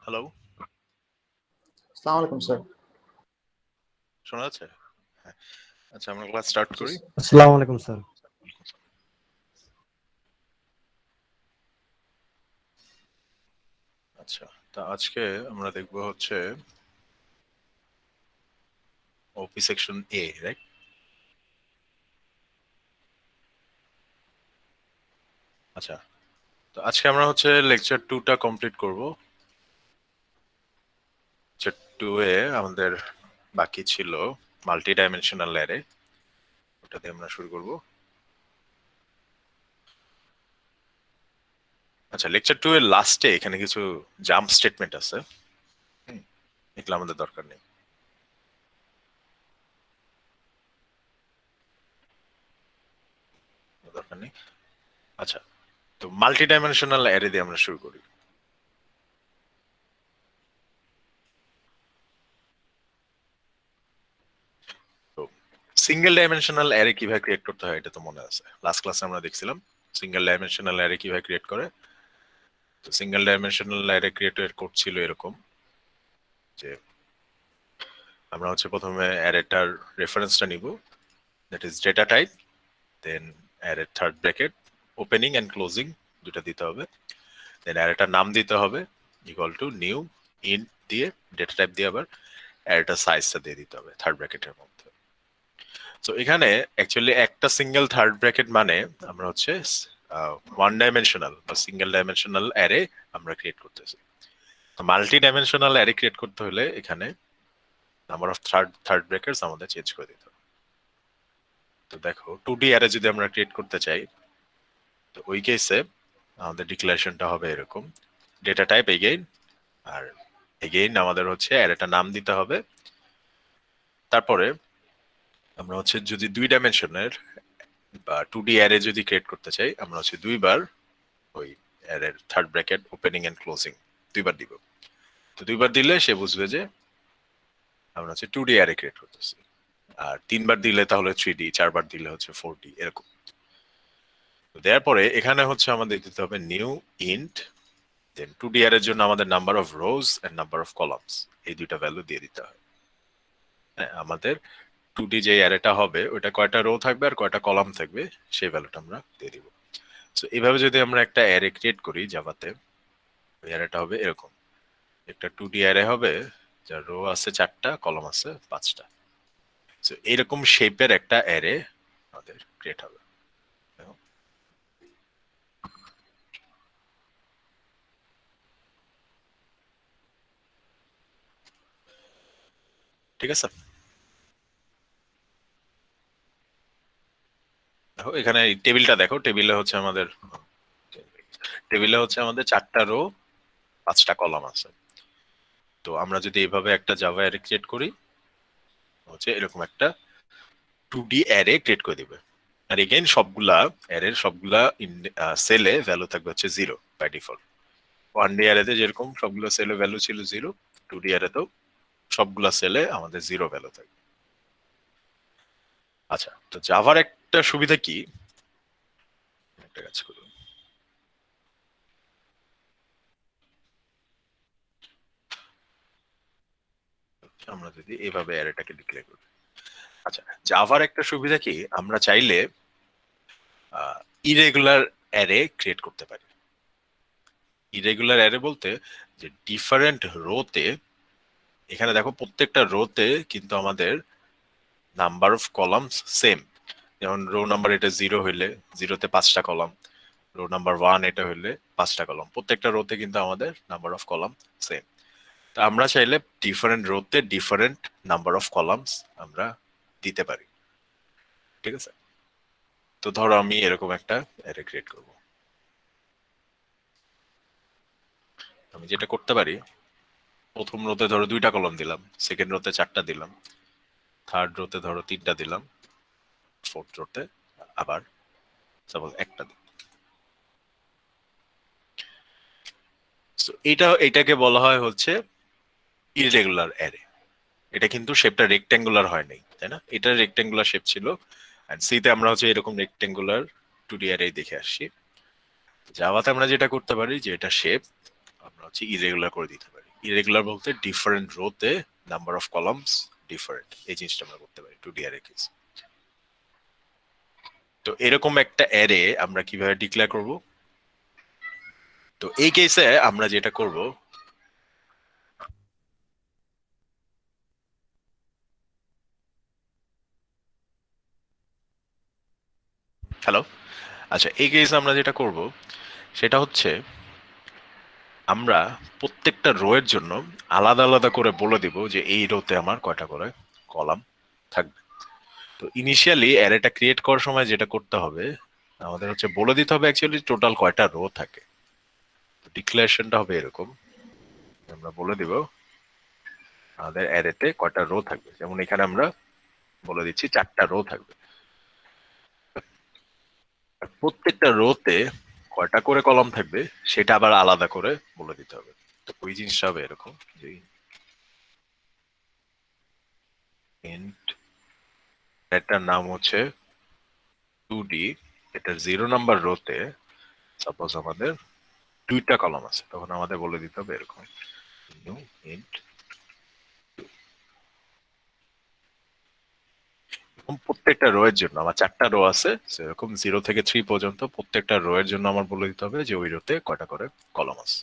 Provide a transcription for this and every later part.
Hello, আসসালামু আলাইকুম sir. শোনা যাচ্ছে? হ্যাঁ, আচ্ছা আমরা ক্লাস স্টার্ট জি করি। স্যার। আসসালামু আলাইকুম স্যার। আচ্ছা, তা আজকে আমরা দেখবো হচ্ছে ওপি সেকশন এ, রাইট? আচ্ছা, তো আজকে আমরা হচ্ছে লেকচার 2টা কমপ্লিট করব। লেকচার 2 এ আমাদের বাকি ছিল মাল্টি ডাইমেনশনাল অ্যারে, ওটা দিয়ে আমরা শুরু করব। আচ্ছা, লেকচার 2 এর লাস্টে এখানে কিছু জাম্প স্টেটমেন্ট আছে, এগুলো আমাদের দরকার নেই। দরকার নেই। আচ্ছা, তো মাল্টি ডাইমেনশনাল অ্যারে দিয়ে আমরা শুরু করি। তো সিঙ্গেল ডাইমেনশনাল অ্যারে কিভাবে ক্রিয়েট করতে হয় এটা তো মনে আছে, লাস্ট ক্লাসে আমরা দেখছিলাম সিঙ্গেল ডাইমেনশনাল অ্যারে কিভাবে ক্রিয়েট করে। তো সিঙ্গেল ডাইমেনশনাল অ্যারে ক্রিয়েটের কোড ছিল এরকম যে আমরা হচ্ছে প্রথমে অ্যারেটার রেফারেন্সটা নিব, that is data type, then array third bracket opening and closing দুটো দিতে হবে, দেন অ্যারেটার নাম দিতে হবে ইকুয়াল টু নিউ ইন্ট দিয়ে ডেটা টাইপ দিয়ে আবার অ্যারেটার সাইজটা দিয়ে দিতে হবে থার্ড ব্র্যাকেটের মধ্যে। তো এখানে অ্যাকচুয়ালি একটা সিঙ্গেল থার্ড ব্র্যাকেট মানে আমরা হচ্ছে ওয়ান ডাইমেনশনাল বা সিঙ্গেল ডাইমেনশনাল অ্যারে আমরা ক্রিয়েট করতেছি। তো মাল্টি ডাইমেনশনাল অ্যারে ক্রিয়েট করতে হলে এখানে নাম্বার অফ থার্ড ব্র্যাকেটস আমাদের চেঞ্জ করে দিতে হবে। তো দেখো 2D অ্যারে যদি আমরা ক্রিয়েট করতে চাই, তো ওই কেসে আমাদের ডিক্লারেশনটা হবে এরকম, ডেটা টাইপ এগেইন, আর এগেইন আমাদের হচ্ছে অ্যারেটা নাম দিতে হবে। তারপরে আমরা হচ্ছে যদি 2 ডাইমেনশনের বা 2D অ্যারে যদি ক্রিয়েট করতে চাই, আমরা হচ্ছে দুইবার ওই অ্যারের third bracket opening and closing দুইবার দিব। তো দুইবার দিলে সে বুঝবে যে আমরা হচ্ছে 2D অ্যারে ক্রিয়েট করতেছি, আর তিনবার দিলে তাহলে 3D, চারবার দিলে হচ্ছে 4D এরকম। দেওয়ার পরে এখানে হচ্ছে আমাদের দিতে হবে নিউ ইন্ট, দেন 2D অ্যারের জন্য আমাদের number of rows and number of columns এই দুইটা ভ্যালু দিয়ে দিতে হয়। হ্যাঁ, আমাদের 2D যে অ্যারেটা হবে ওটা কয়টা রো থাকবে আর কয়টা কলাম থাকবে সেই ভ্যালুটা আমরা দিয়ে দিব। সো এইভাবে যদি আমরা একটা অ্যারে ক্রিয়েট করি জাভাতে, ওই অ্যারেটা হবে এরকম, একটা 2D অ্যারে হবে যার রো আছে 4টা, কলাম আছে 5টা। সো এরকম শেপের একটা অ্যারে আমাদের ক্রিয়েট হবে। ঠিক আছে, দেখো এখানে টেবিলটা দেখো, টেবিলে হচ্ছে আমাদের 4টা রো 5টা কলাম আছে। তো আমরা যদি এইভাবে একটা জাভা অ্যারে ক্রিয়েট করি, হচ্ছে এরকম একটা 2D অ্যারে ক্রিয়েট করে দিবে। আর এগেইন সবগুলা অ্যারের সবগুলা সেলে ভ্যালু থাকবে হচ্ছে 0 বাই ডিফল্ট। 1D অ্যারেতে যেরকম সবগুলো সেলে ভ্যালু ছিল 0, 2D অ্যারেতেও সবগুলা সেলে আমাদের 0 ভ্যালু থাকবে। আচ্ছা, তো জাভার একটা সুবিধা কি, একটা কাজ করুন, আমরা যদি এভাবে অ্যারেটাকে ডিক্লেয়ার করি। আচ্ছা, জাভার একটা সুবিধা কি, আমরা চাইলে ইরেগুলার অ্যারে ক্রিয়েট করতে পারি। ইরেগুলার অ্যারে বলতে যে ডিফারেন্ট রোতে, এখানে দেখো প্রত্যেকটা রোতে কিন্তু আমাদের নাম্বার অফ কলামস সেম। যেমন রো নাম্বার এটা 0 হইলে 0তে 5টা কলাম, রো নাম্বার 1 এটা হইলে 5টা কলাম, প্রত্যেকটা রোতে কিন্তু আমাদের নাম্বার অফ কলাম সেম। তো আমরা চাইলে ডিফারেন্ট রোতে ডিফারেন্ট নাম্বার অফ কলামস আমরা দিতে পারি। ঠিক আছে, তো ধরো আমি এরকম একটা অ্যারে ক্রিয়েট করব। আমি যেটা করতে পারি, প্রথম রোতে ধরো 2টা কলাম দিলাম, সেকেন্ড রোতে 4টা দিলাম, থার্ড রোতে ধরো 3টা দিলাম, ফোর্থ রোতে আবার সাপোজ একটা দিলাম। So এটাকে বলা হয় হচ্ছে ইরেগুলার অ্যারে। এটা কিন্তু শেপটা রেক্ট্যাঙ্গুলার হয় নাই, তাই না? এটা রেক্ট্যাঙ্গুলার শেপ ছিল, এন্ড সিতে আমরা হচ্ছে এরকম রেক্ট্যাঙ্গুলার 2D অ্যারে দেখে আসছি। জাভাতে আমরা যেটা করতে পারি যে এটা শেপ আমরা হচ্ছে ইরেগুলার করে দিতে পারি। ইরেগুলার বলতে ডিফারেন্ট রোতে নাম্বার অফ কলামস ডিফারেন্ট, এই জিনিসটা আমরা করতে পারি 2D অ্যারে কেস। তো এরকম একটা অ্যারে আমরা কিভাবে ডিক্লেয়ার করব? তো এই কেসে আমরা যেটা করব, হ্যালো, আচ্ছা, এই কেসে আমরা যেটা করব সেটা হচ্ছে আমরা প্রত্যেকটা রো এর জন্য আলাদা আলাদা করে বলে দিব যে এই রোতে আমার কয়টা করে কলাম থাকবে। তো ইনিশিয়ালি অ্যারেটা ক্রিয়েট করার সময় যেটা করতে হবে আমাদের হচ্ছে বলে দিতে হবে অ্যাকচুয়ালি টোটাল কয়টা রো থাকে। তো ডিক্লারেশনটা হবে এরকম, আমরা বলে দিব আমাদের অ্যারেতে কয়টা রো থাকবে। যেমন এখানে আমরা বলে দিচ্ছি 4টা রো থাকবে। প্রত্যেকটা রোতে কয়টা করে কলাম থাকবে সেটা আবার আলাদা করে বলে দিতে হবে। তো ওই জিনিসটা হবে এরকম যে int এটার নাম হচ্ছে 2D, এটা 0 নাম্বার রোতে সাপোজ আমাদের 2টা কলাম আছে, তখন আমাদের বলে দিতে হবে এরকম new int। প্রত্যেকটা রো এর জন্য আমার 4টা রো আছে, সেরকম 0 থেকে 3 পর্যন্ত প্রত্যেকটা রো এর জন্য আমার বলে দিতে হবে যে ওই রোতে কয়টা করে কলাম আছে।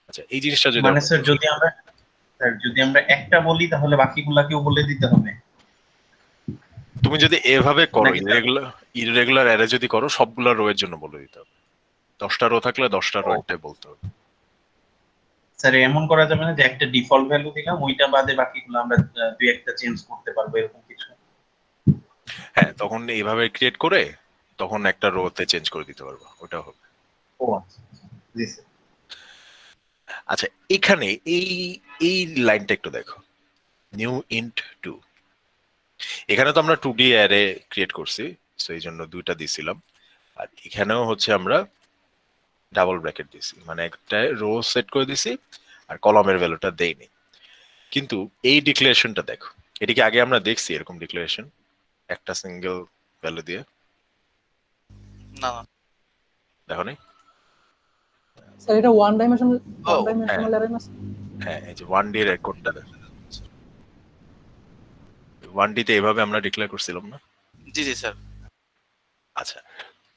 আচ্ছা, এই জিনিসটা যদি মানে স্যার যদি আমরা একটা বলি তাহলে বাকিগুলাকেও বলে দিতে হবে তুমি যদি এভাবে করো, নাকি স্যার? ইরেগুলার অ্যারে যদি করো সবগুলা রো এর জন্য বলে দিতে হবে। 10টা রো থাকলে 10টা রো ও, একটাই বলতে হবে। স্যার এমন করা যাবে না যে একটা ডিফল্ট ভ্যালু দিলাম ওইটা বাদে বাকিগুলো আমরা দুই একটা চেঞ্জ করতে পারবো এরকম কিছু? হ্যাঁ, তখন এইভাবে ক্রিয়েট করে তখন একটা রোতে চেঞ্জ করে দিতে পারবো, ওটা হবে। ও আচ্ছা, জি স্যার। আচ্ছা, এখানে এই এই লাইনটা একটু দেখো, নিউ ইন্ট 2। এখানে তো আমরা 2D অ্যারে ক্রিয়েট করছি, সো এই জন্য 2টা দিছিলাম। আর এখানেও হচ্ছে আমরা ডাবল ব্র্যাকেট দিছি, মানে একটা রো সেট করে দিছি আর কলামের ভ্যালুটা দেইনি। কিন্তু এই ডিক্লারেশনটা দেখো, এটিকে আগে আমরা দেখছি এরকম ডিক্লারেশন একটা সিঙ্গেল ভ্যালু দিয়ে? না দেখো নি? স্যার এটা ওয়ান ডাইমেনশনাল ও, অ্যারে না? হ্যাঁ, এই যে 1D এর কোডটা দেখো, 1D তে এভাবে আমরা ডিক্লেয়ার করছিলাম না? জি জি স্যার। আচ্ছা,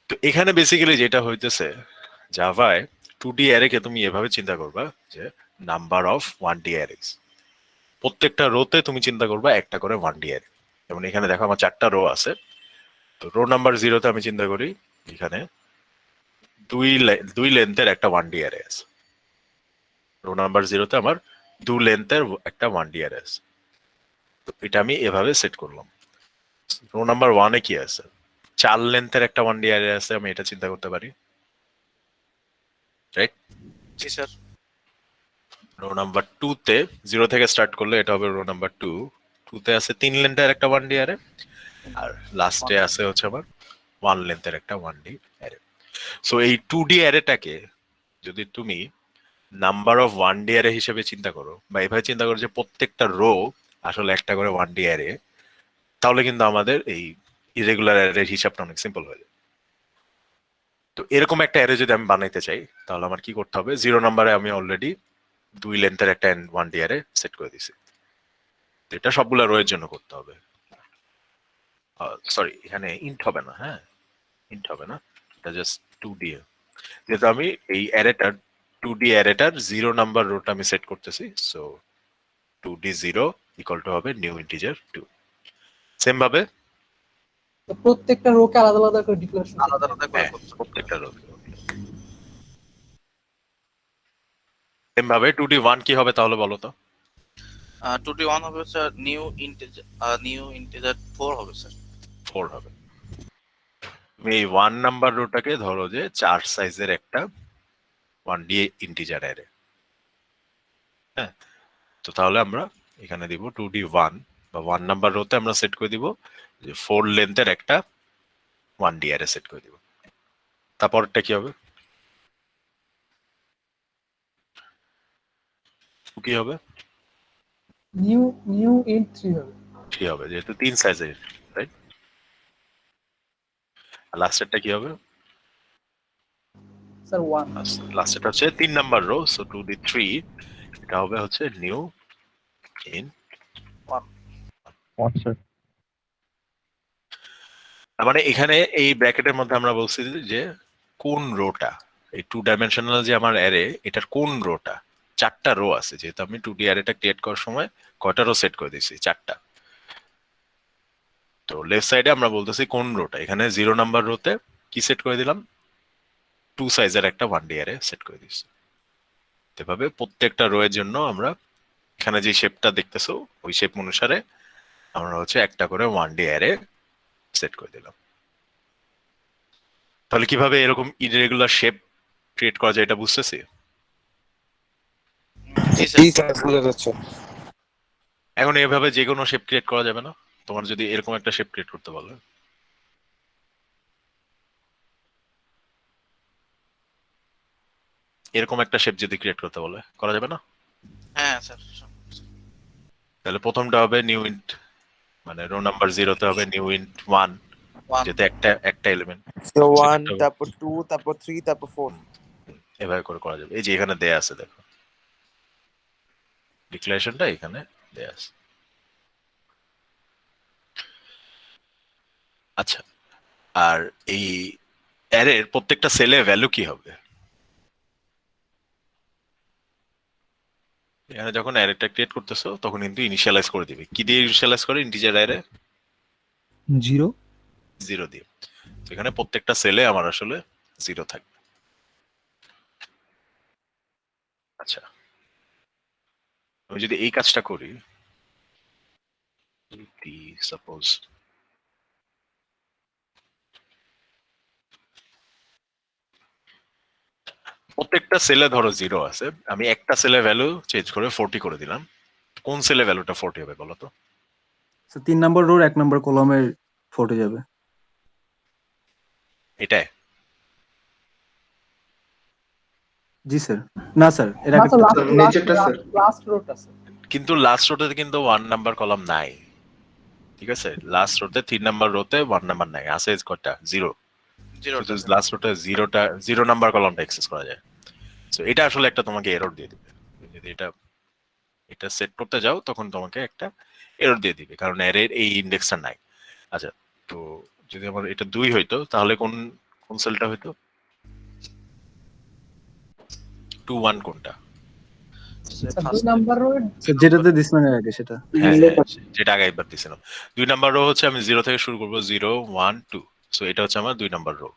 তো এখানে বেসিক্যালি যেটা হইতেছে জাভায় 2D অ্যারেকে তুমি এভাবে চিন্তা করবা যে নাম্বার অফ 1D অ্যারেস, প্রত্যেকটা রোতে তুমি চিন্তা করবা একটা করে 1D অ্যারে। যেমন এখানে দেখো আমার 4টা রো আছে, তো রো নাম্বার 0তে আমি চিন্তা করি এখানে দুই লেন্থের একটা 1D অ্যারে আছে। রো নাম্বার 0তে আমার 2 লেন্থের একটা 1D অ্যারে আছে। তো এটা আমি এভাবে সেট করলাম। রো নাম্বার 1-এ কি আছে? 4 লেন্থের একটা 1D অ্যারে আছে, আমি এটা চিন্তা করতে পারি, রাইট? জি স্যার। রো নাম্বার 2-তে 0 থেকে স্টার্ট করলে এটা হবে রো নাম্বার 2, 2-তে আছে 3 লেন্থের একটা 1D অ্যারে, আর লাস্টে আছে হচ্ছে আমার 1 লেন্থের একটা 1D অ্যারে। সো এই 2D অ্যারেটাকে যদি তুমি নাম্বার অফ 1D অ্যারে হিসেবে চিন্তা করো, বা এভাবে চিন্তা করো যে প্রত্যেকটা রো আসলে একটা করে 1D অ্যারে, তাহলে কিন্তু আমাদের এই ইরেগুলার অ্যারের হিসাবটা অনেক সিম্পল হয়ে যায়। তো এরকম একটা অ্যারে যদি আমি বানাইতে চাই তাহলে আমার কি করতে হবে? 0 নাম্বারে আমি অলরেডি 2 লেন্থের একটা 1D অ্যারে সেট করে দিছি, এটা সবগুলা রো এর জন্য করতে হবে। সরি, এখানে ইন্ট হবে না, হ্যাঁ ইন্ট হবে না, এটা জাস্ট 2D। যেহেতু আমি এই অ্যারেটার 2D অ্যারেটার 0 নাম্বার রোটা আমি সেট করতেছি, সো 2D 0 ইকুয়াল টু হবে নিউ ইন্টিজার 2। সেম ভাবে তো প্রত্যেকটা রোকে আলাদা আলাদা করে ডিক্লারেশন আলাদা আলাদা করে হ্যাঁ, করতে হবে। প্রত্যেকটা রো সেম ভাবে 2D 1 কি হবে তাহলে বলো তো? 2D 1 হবে স্যার নিউ ইন্টিজার 4 হবে স্যার। 4 হবে। তুমি এই 1 নাম্বার রোটাকে ধরো যে 4 সাইজের একটা 1D ইন্টিজার অ্যারে, হ্যাঁ। তো তাহলে আমরা এখানে দিব 2D 1, বা 1 নাম্বার রোতে আমরা সেট করে দিব যে 4 লেন্থের একটা 1D অ্যারে সেট করে দিব। তারপরটা কি হবে? কি হবে? নিউ ইন্ট 3 হবে। 3 হবে, যেহেতু 3 সাইজের, রাইট? আর লাস্টেরটা কি হবে? স্যার 1। লাস্টেরটা হচ্ছে 3 নাম্বার রো, সো 2D 3, এটা হবে হচ্ছে নিউ ইন মানে এখানে এই ব্র্যাকেটের মধ্যে আমরা বলছি যে কোন রোটা, এই 2 ডাইমেনশনাল যে আমার অ্যারে এটার কোন রোটা, 4টা রো আছে, যেহেতু আমি 2D অ্যারেটা ক্রিয়েট করার সময় কয়টা রো সেট করে দিয়েছি, 4টা। তো লেফট সাইডে আমরা বলতেছি কোন রোটা, এখানে 0 নাম্বার রোতে কি সেট করে দিলাম, 2 সাইজের একটা 1D অ্যারে সেট করে দিচ্ছি। এভাবে প্রত্যেকটা রো এর জন্য আমরা এখানে যে শেপটা দেখতেছো ওই শেপ অনুসারে আমরা হচ্ছে একটা করে 1D অ্যারে সেট করে দিলাম। তাহলে কিভাবে এরকম ইরেগুলার শেপ ক্রিয়েট করা যায় এটা বুঝতেছি। জি জি স্যার। স্যার বোঝা যাচ্ছে। এখন এভাবে যে কোনো শেপ ক্রিয়েট করা যাবে না? তোমার যদি এরকম একটা শেপ ক্রিয়েট করতে বলে, এরকম একটা শেপ যদি ক্রিয়েট করতে বলে করা যাবে না? হ্যাঁ স্যার। তাহলে প্রথমটা হবে নিউ ইন্ট, মানে রো নাম্বার 0 তে হবে নিউ ইন্ট 1, 1 যেটা একটা এলিমেন্ট। তো 1 তারপর 2 তারপর 3 তারপর 4। এভাবে করে করা যাবে। এই যে এখানে দেয়া আছে, দেখো ডিক্লারেশনটা এখানে দেয়া আছে। আচ্ছা, আর এই অ্যারের প্রত্যেকটা সেলে ভ্যালু কি হবে? এখানে যখন অ্যারেটা ক্রিয়েট করতেছো তখন কিন্তু ইনিশিয়ালাইজ করে দিবে। কি দিয়ে ইনিশিয়ালাইজ করে? ইন্টিজার অ্যারে 0 0 দিয়ে। তো এখানে প্রত্যেকটা সেলে আমার আসলে 0 থাকবে। আচ্ছা, আমি যদি এই কাজটা করি, সাপোজ প্রত্যেকটা সেলে ধরো 0 আছে, আমি একটা সেলে ভ্যালু চেঞ্জ করে 40 করে দিলাম, কোন সেলে ভ্যালুটা 40 হবে বলো তো? 3 নম্বর রোর 1 নম্বর কলামের ফটো যাবে। এটাই। জি স্যার। না স্যার, এর আগে নিচেরটা স্যার। Last rota sir. কিন্তু লাস্ট রোতে কিন্তু 1 নাম্বার কলাম নাই, ঠিক আছে? লাস্ট রোতে 3 নাম্বার রোতে 1 নাম্বার নাই, আছে কয়টা? 0। 0 লাস্ট রোতে 0 নাম্বার কলামটা অ্যাক্সেস করা যায়। সো এটা আসলে একটা তোমাকে এরর দিয়ে দিবে। যদি এটা সেট করতে যাও তখন তোমাকে একটা এরর দিয়ে দিবে, কারণ অ্যারের এই ইন্ডেক্সটা নাই। আচ্ছা, তো যদি আমার এটা 2 হইতো তাহলে কোন কোন সেলটা হইতো? 2 1 কোনটা? দুই নাম্বার রো যেটাতে দিছিলেন এর আগে সেটা। হ্যাঁ, যেটা আগে একবার দিছিলাম। 2 নাম্বার রো হচ্ছে আমি 0 থেকে শুরু করব, 0 1 2। সো এটা হচ্ছে আমার 2 নাম্বার রো।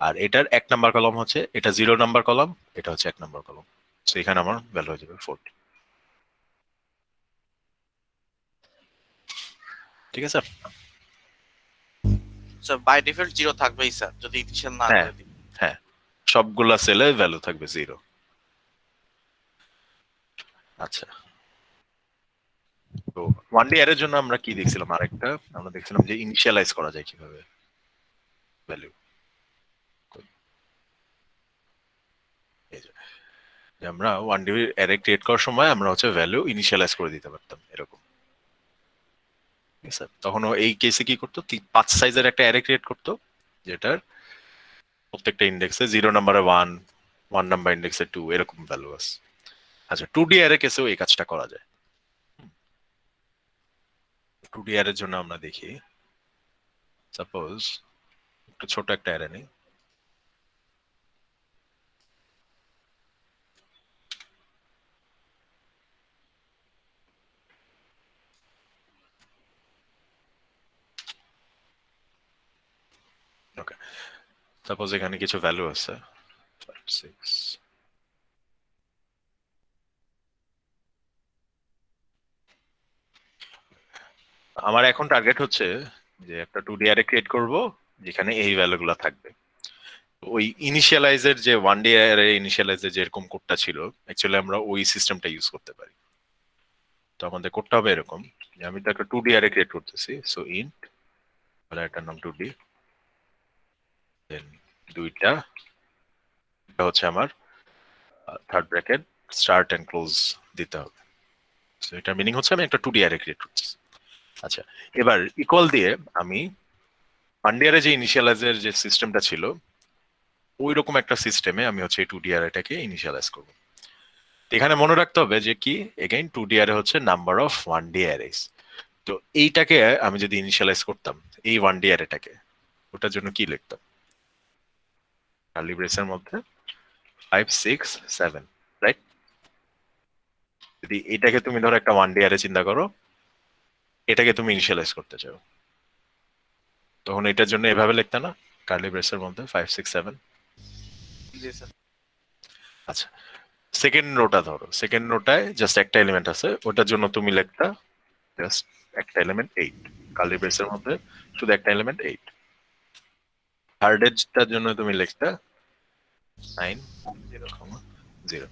আর এটার 1 নাম্বার কলাম হচ্ছে, এটা 0 নাম্বার কলাম, এটা হচ্ছে 1 নাম্বার কলাম। সো এখানে আমার ভ্যালু হয়ে যাবে 40। ঠিক আছে? স্যার বাই ডিফল্ট 0 থাকবেই স্যার, যদি ইনিশিয়াল না হ্যাঁ। করে দিই। হ্যাঁ, সবগুলা সেলে ভ্যালু থাকবে 0। আচ্ছা, তো 1D অ্যারের জন্য আমরা কি দেখছিলাম? আরেকটা আমরা দেখছিলাম যে ইনিশিয়ালাইজ করা যায় কিভাবে ভ্যালু। এই যে আমরা 1D অ্যারে ক্রিয়েট করার সময় আমরা হচ্ছে ভ্যালু ইনিশিয়ালাইজ করে দিতে পারতাম এরকম। ঠিক আছে? তখন ও এই কেসে কি করতো, 5 সাইজের একটা অ্যারে ক্রিয়েট করতো, যেটার প্রত্যেকটা ইন্ডেক্সে 0 নাম্বারে 1, 1 নাম্বার ইন্ডেক্সে 2, এরকম ভ্যালু আছে। আচ্ছা, 2D অ্যারে কেসেও এই কাজটা করা যায়। 2D অ্যারের জন্য আমরা দেখি, সাপোজ একটু ছোট একটা অ্যারে নেই। ওকে, সাপোজ এখানে কিছু ভ্যালু আছে 5 6। আমার এখন টার্গেট হচ্ছে যে একটা 2D অ্যারে ক্রিয়েট করব যেখানে এই ভ্যালুগুলো থাকবে। ওই ইনিশিয়ালাইজের যে 1D অ্যারে ইনিশিয়ালাইজের যেরকম কোডটা ছিল, অ্যাকচুয়ালি আমরা ওই সিস্টেমটা ইউজ করতে পারি। তো আমাদের কোডটা হবে এরকম যে আমি তো একটা 2D অ্যারে ক্রিয়েট করতেছি, সো ইন্ট বলে একটা নাম 2D, দেন দুইটা, এটা হচ্ছে আমার third bracket start and close দিতে হবে। সো এটার মিনিং হচ্ছে আমি একটা 2D অ্যারে ক্রিয়েট করতেছি। আচ্ছা, এবার ইকুয়াল দিয়ে আমি 1D অ্যারে যে ইনিশিয়ালাইজের যে সিস্টেমটা ছিল ওই রকম একটা সিস্টেমে আমি হচ্ছে এই 2D অ্যারেটাকে ইনিশিয়ালাইজ করব। এখানে মনে রাখতে হবে যে কি এগেইন 2D অ্যারে হচ্ছে নাম্বার অফ 1D অ্যারেস। তো এইটাকে আমি যদি ইনিশিয়ালাইজ করতাম এই 1D অ্যারেটাকে, ওটার জন্য কি লিখতাম? কার্লি ব্রেসের মধ্যে 5 6 7, রাইট? যদি এটাকে তুমি ধরো একটা 1D অ্যারে চিন্তা করো, এটাকে তুমি ইনিশিয়ালাইজ করতে চাও, তখন এটার জন্য এভাবে লিখতে না, কার্লি ব্রেসের মধ্যে 5 6 7। জি স্যার। আচ্ছা, সেকেন্ড রোটা ধরো, সেকেন্ড রোটায় জাস্ট একটা এলিমেন্ট আছে, ওটার জন্য তুমি লিখতা জাস্ট একটা এলিমেন্ট 8, কার্লি ব্রেসের মধ্যে শুধু একটা এলিমেন্ট 8। থার্ড এজটার জন্য তুমি লিখতা 9 0 0।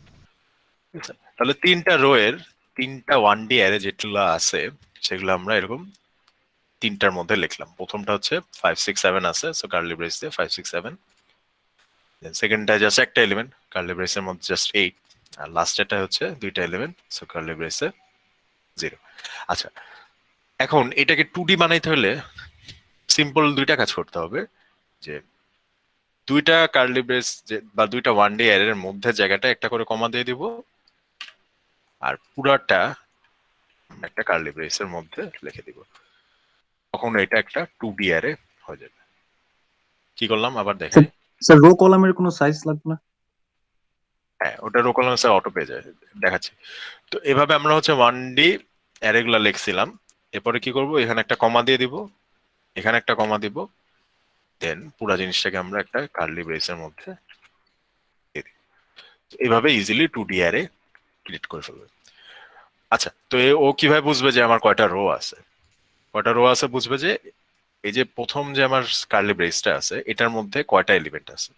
তাহলে তিনটা রো এর তিনটা 1D অ্যারে যেগুলো আছে সেগুলো আমরা এরকম তিনটার মধ্যে লিখলাম। প্রথমটা হচ্ছে 5 6 7 আছে, সো কার্লি ব্রেস দিয়ে 5 6 7। দেন সেকেন্ডটা জাস্ট একটা এলিমেন্ট, কার্লি ব্রেসের মধ্যে জাস্ট 8। আর লাস্টেরটা হচ্ছে দুইটা এলিমেন্ট, সো কার্লি ব্রেসে 0। আচ্ছা, এখন এটাকে 2D বানাইতে হলে সিম্পল দুইটা কাজ করতে হবে, যে দুইটা কার্লি ব্রেস বা দুইটা 1D অ্যারের মধ্যে জায়গাটা একটা করে কমা দিয়ে দিব, আর পুরাটা একটা কার্লি ব্রেসের মধ্যে লিখে দিব, তখন এটা একটা 2D অ্যারে হয়ে যাবে। কি করলাম আবার দেখাই। স্যার রো কলামের কোনো সাইজ লাগবে না? হ্যাঁ, ওটা রো কলাম স্যার অটো পেয়ে যায়, দেখাচ্ছি। তো এভাবে আমরা হচ্ছে 1D অ্যারে গুলা লিখছিলাম। এরপরে কি করব, এখানে একটা কমা দিয়ে দিব, এখানে একটা কমা দিব, দেন পুরো জিনিসটাকে আমরা একটা কার্লি ব্রেসের মধ্যে দিয়ে দিই। এইভাবে ইজিলি 2D অ্যারে ক্রিয়েট করে ফেলবে। আচ্ছা, তো ও কিভাবে বুঝবে যে আমার কয়টা রো আছে? কয়টা রো আছে বুঝবে যে এই যে প্রথম যে আমার কার্লি ব্রেসটা আছে এটার মধ্যে কয়টা এলিমেন্ট আছে।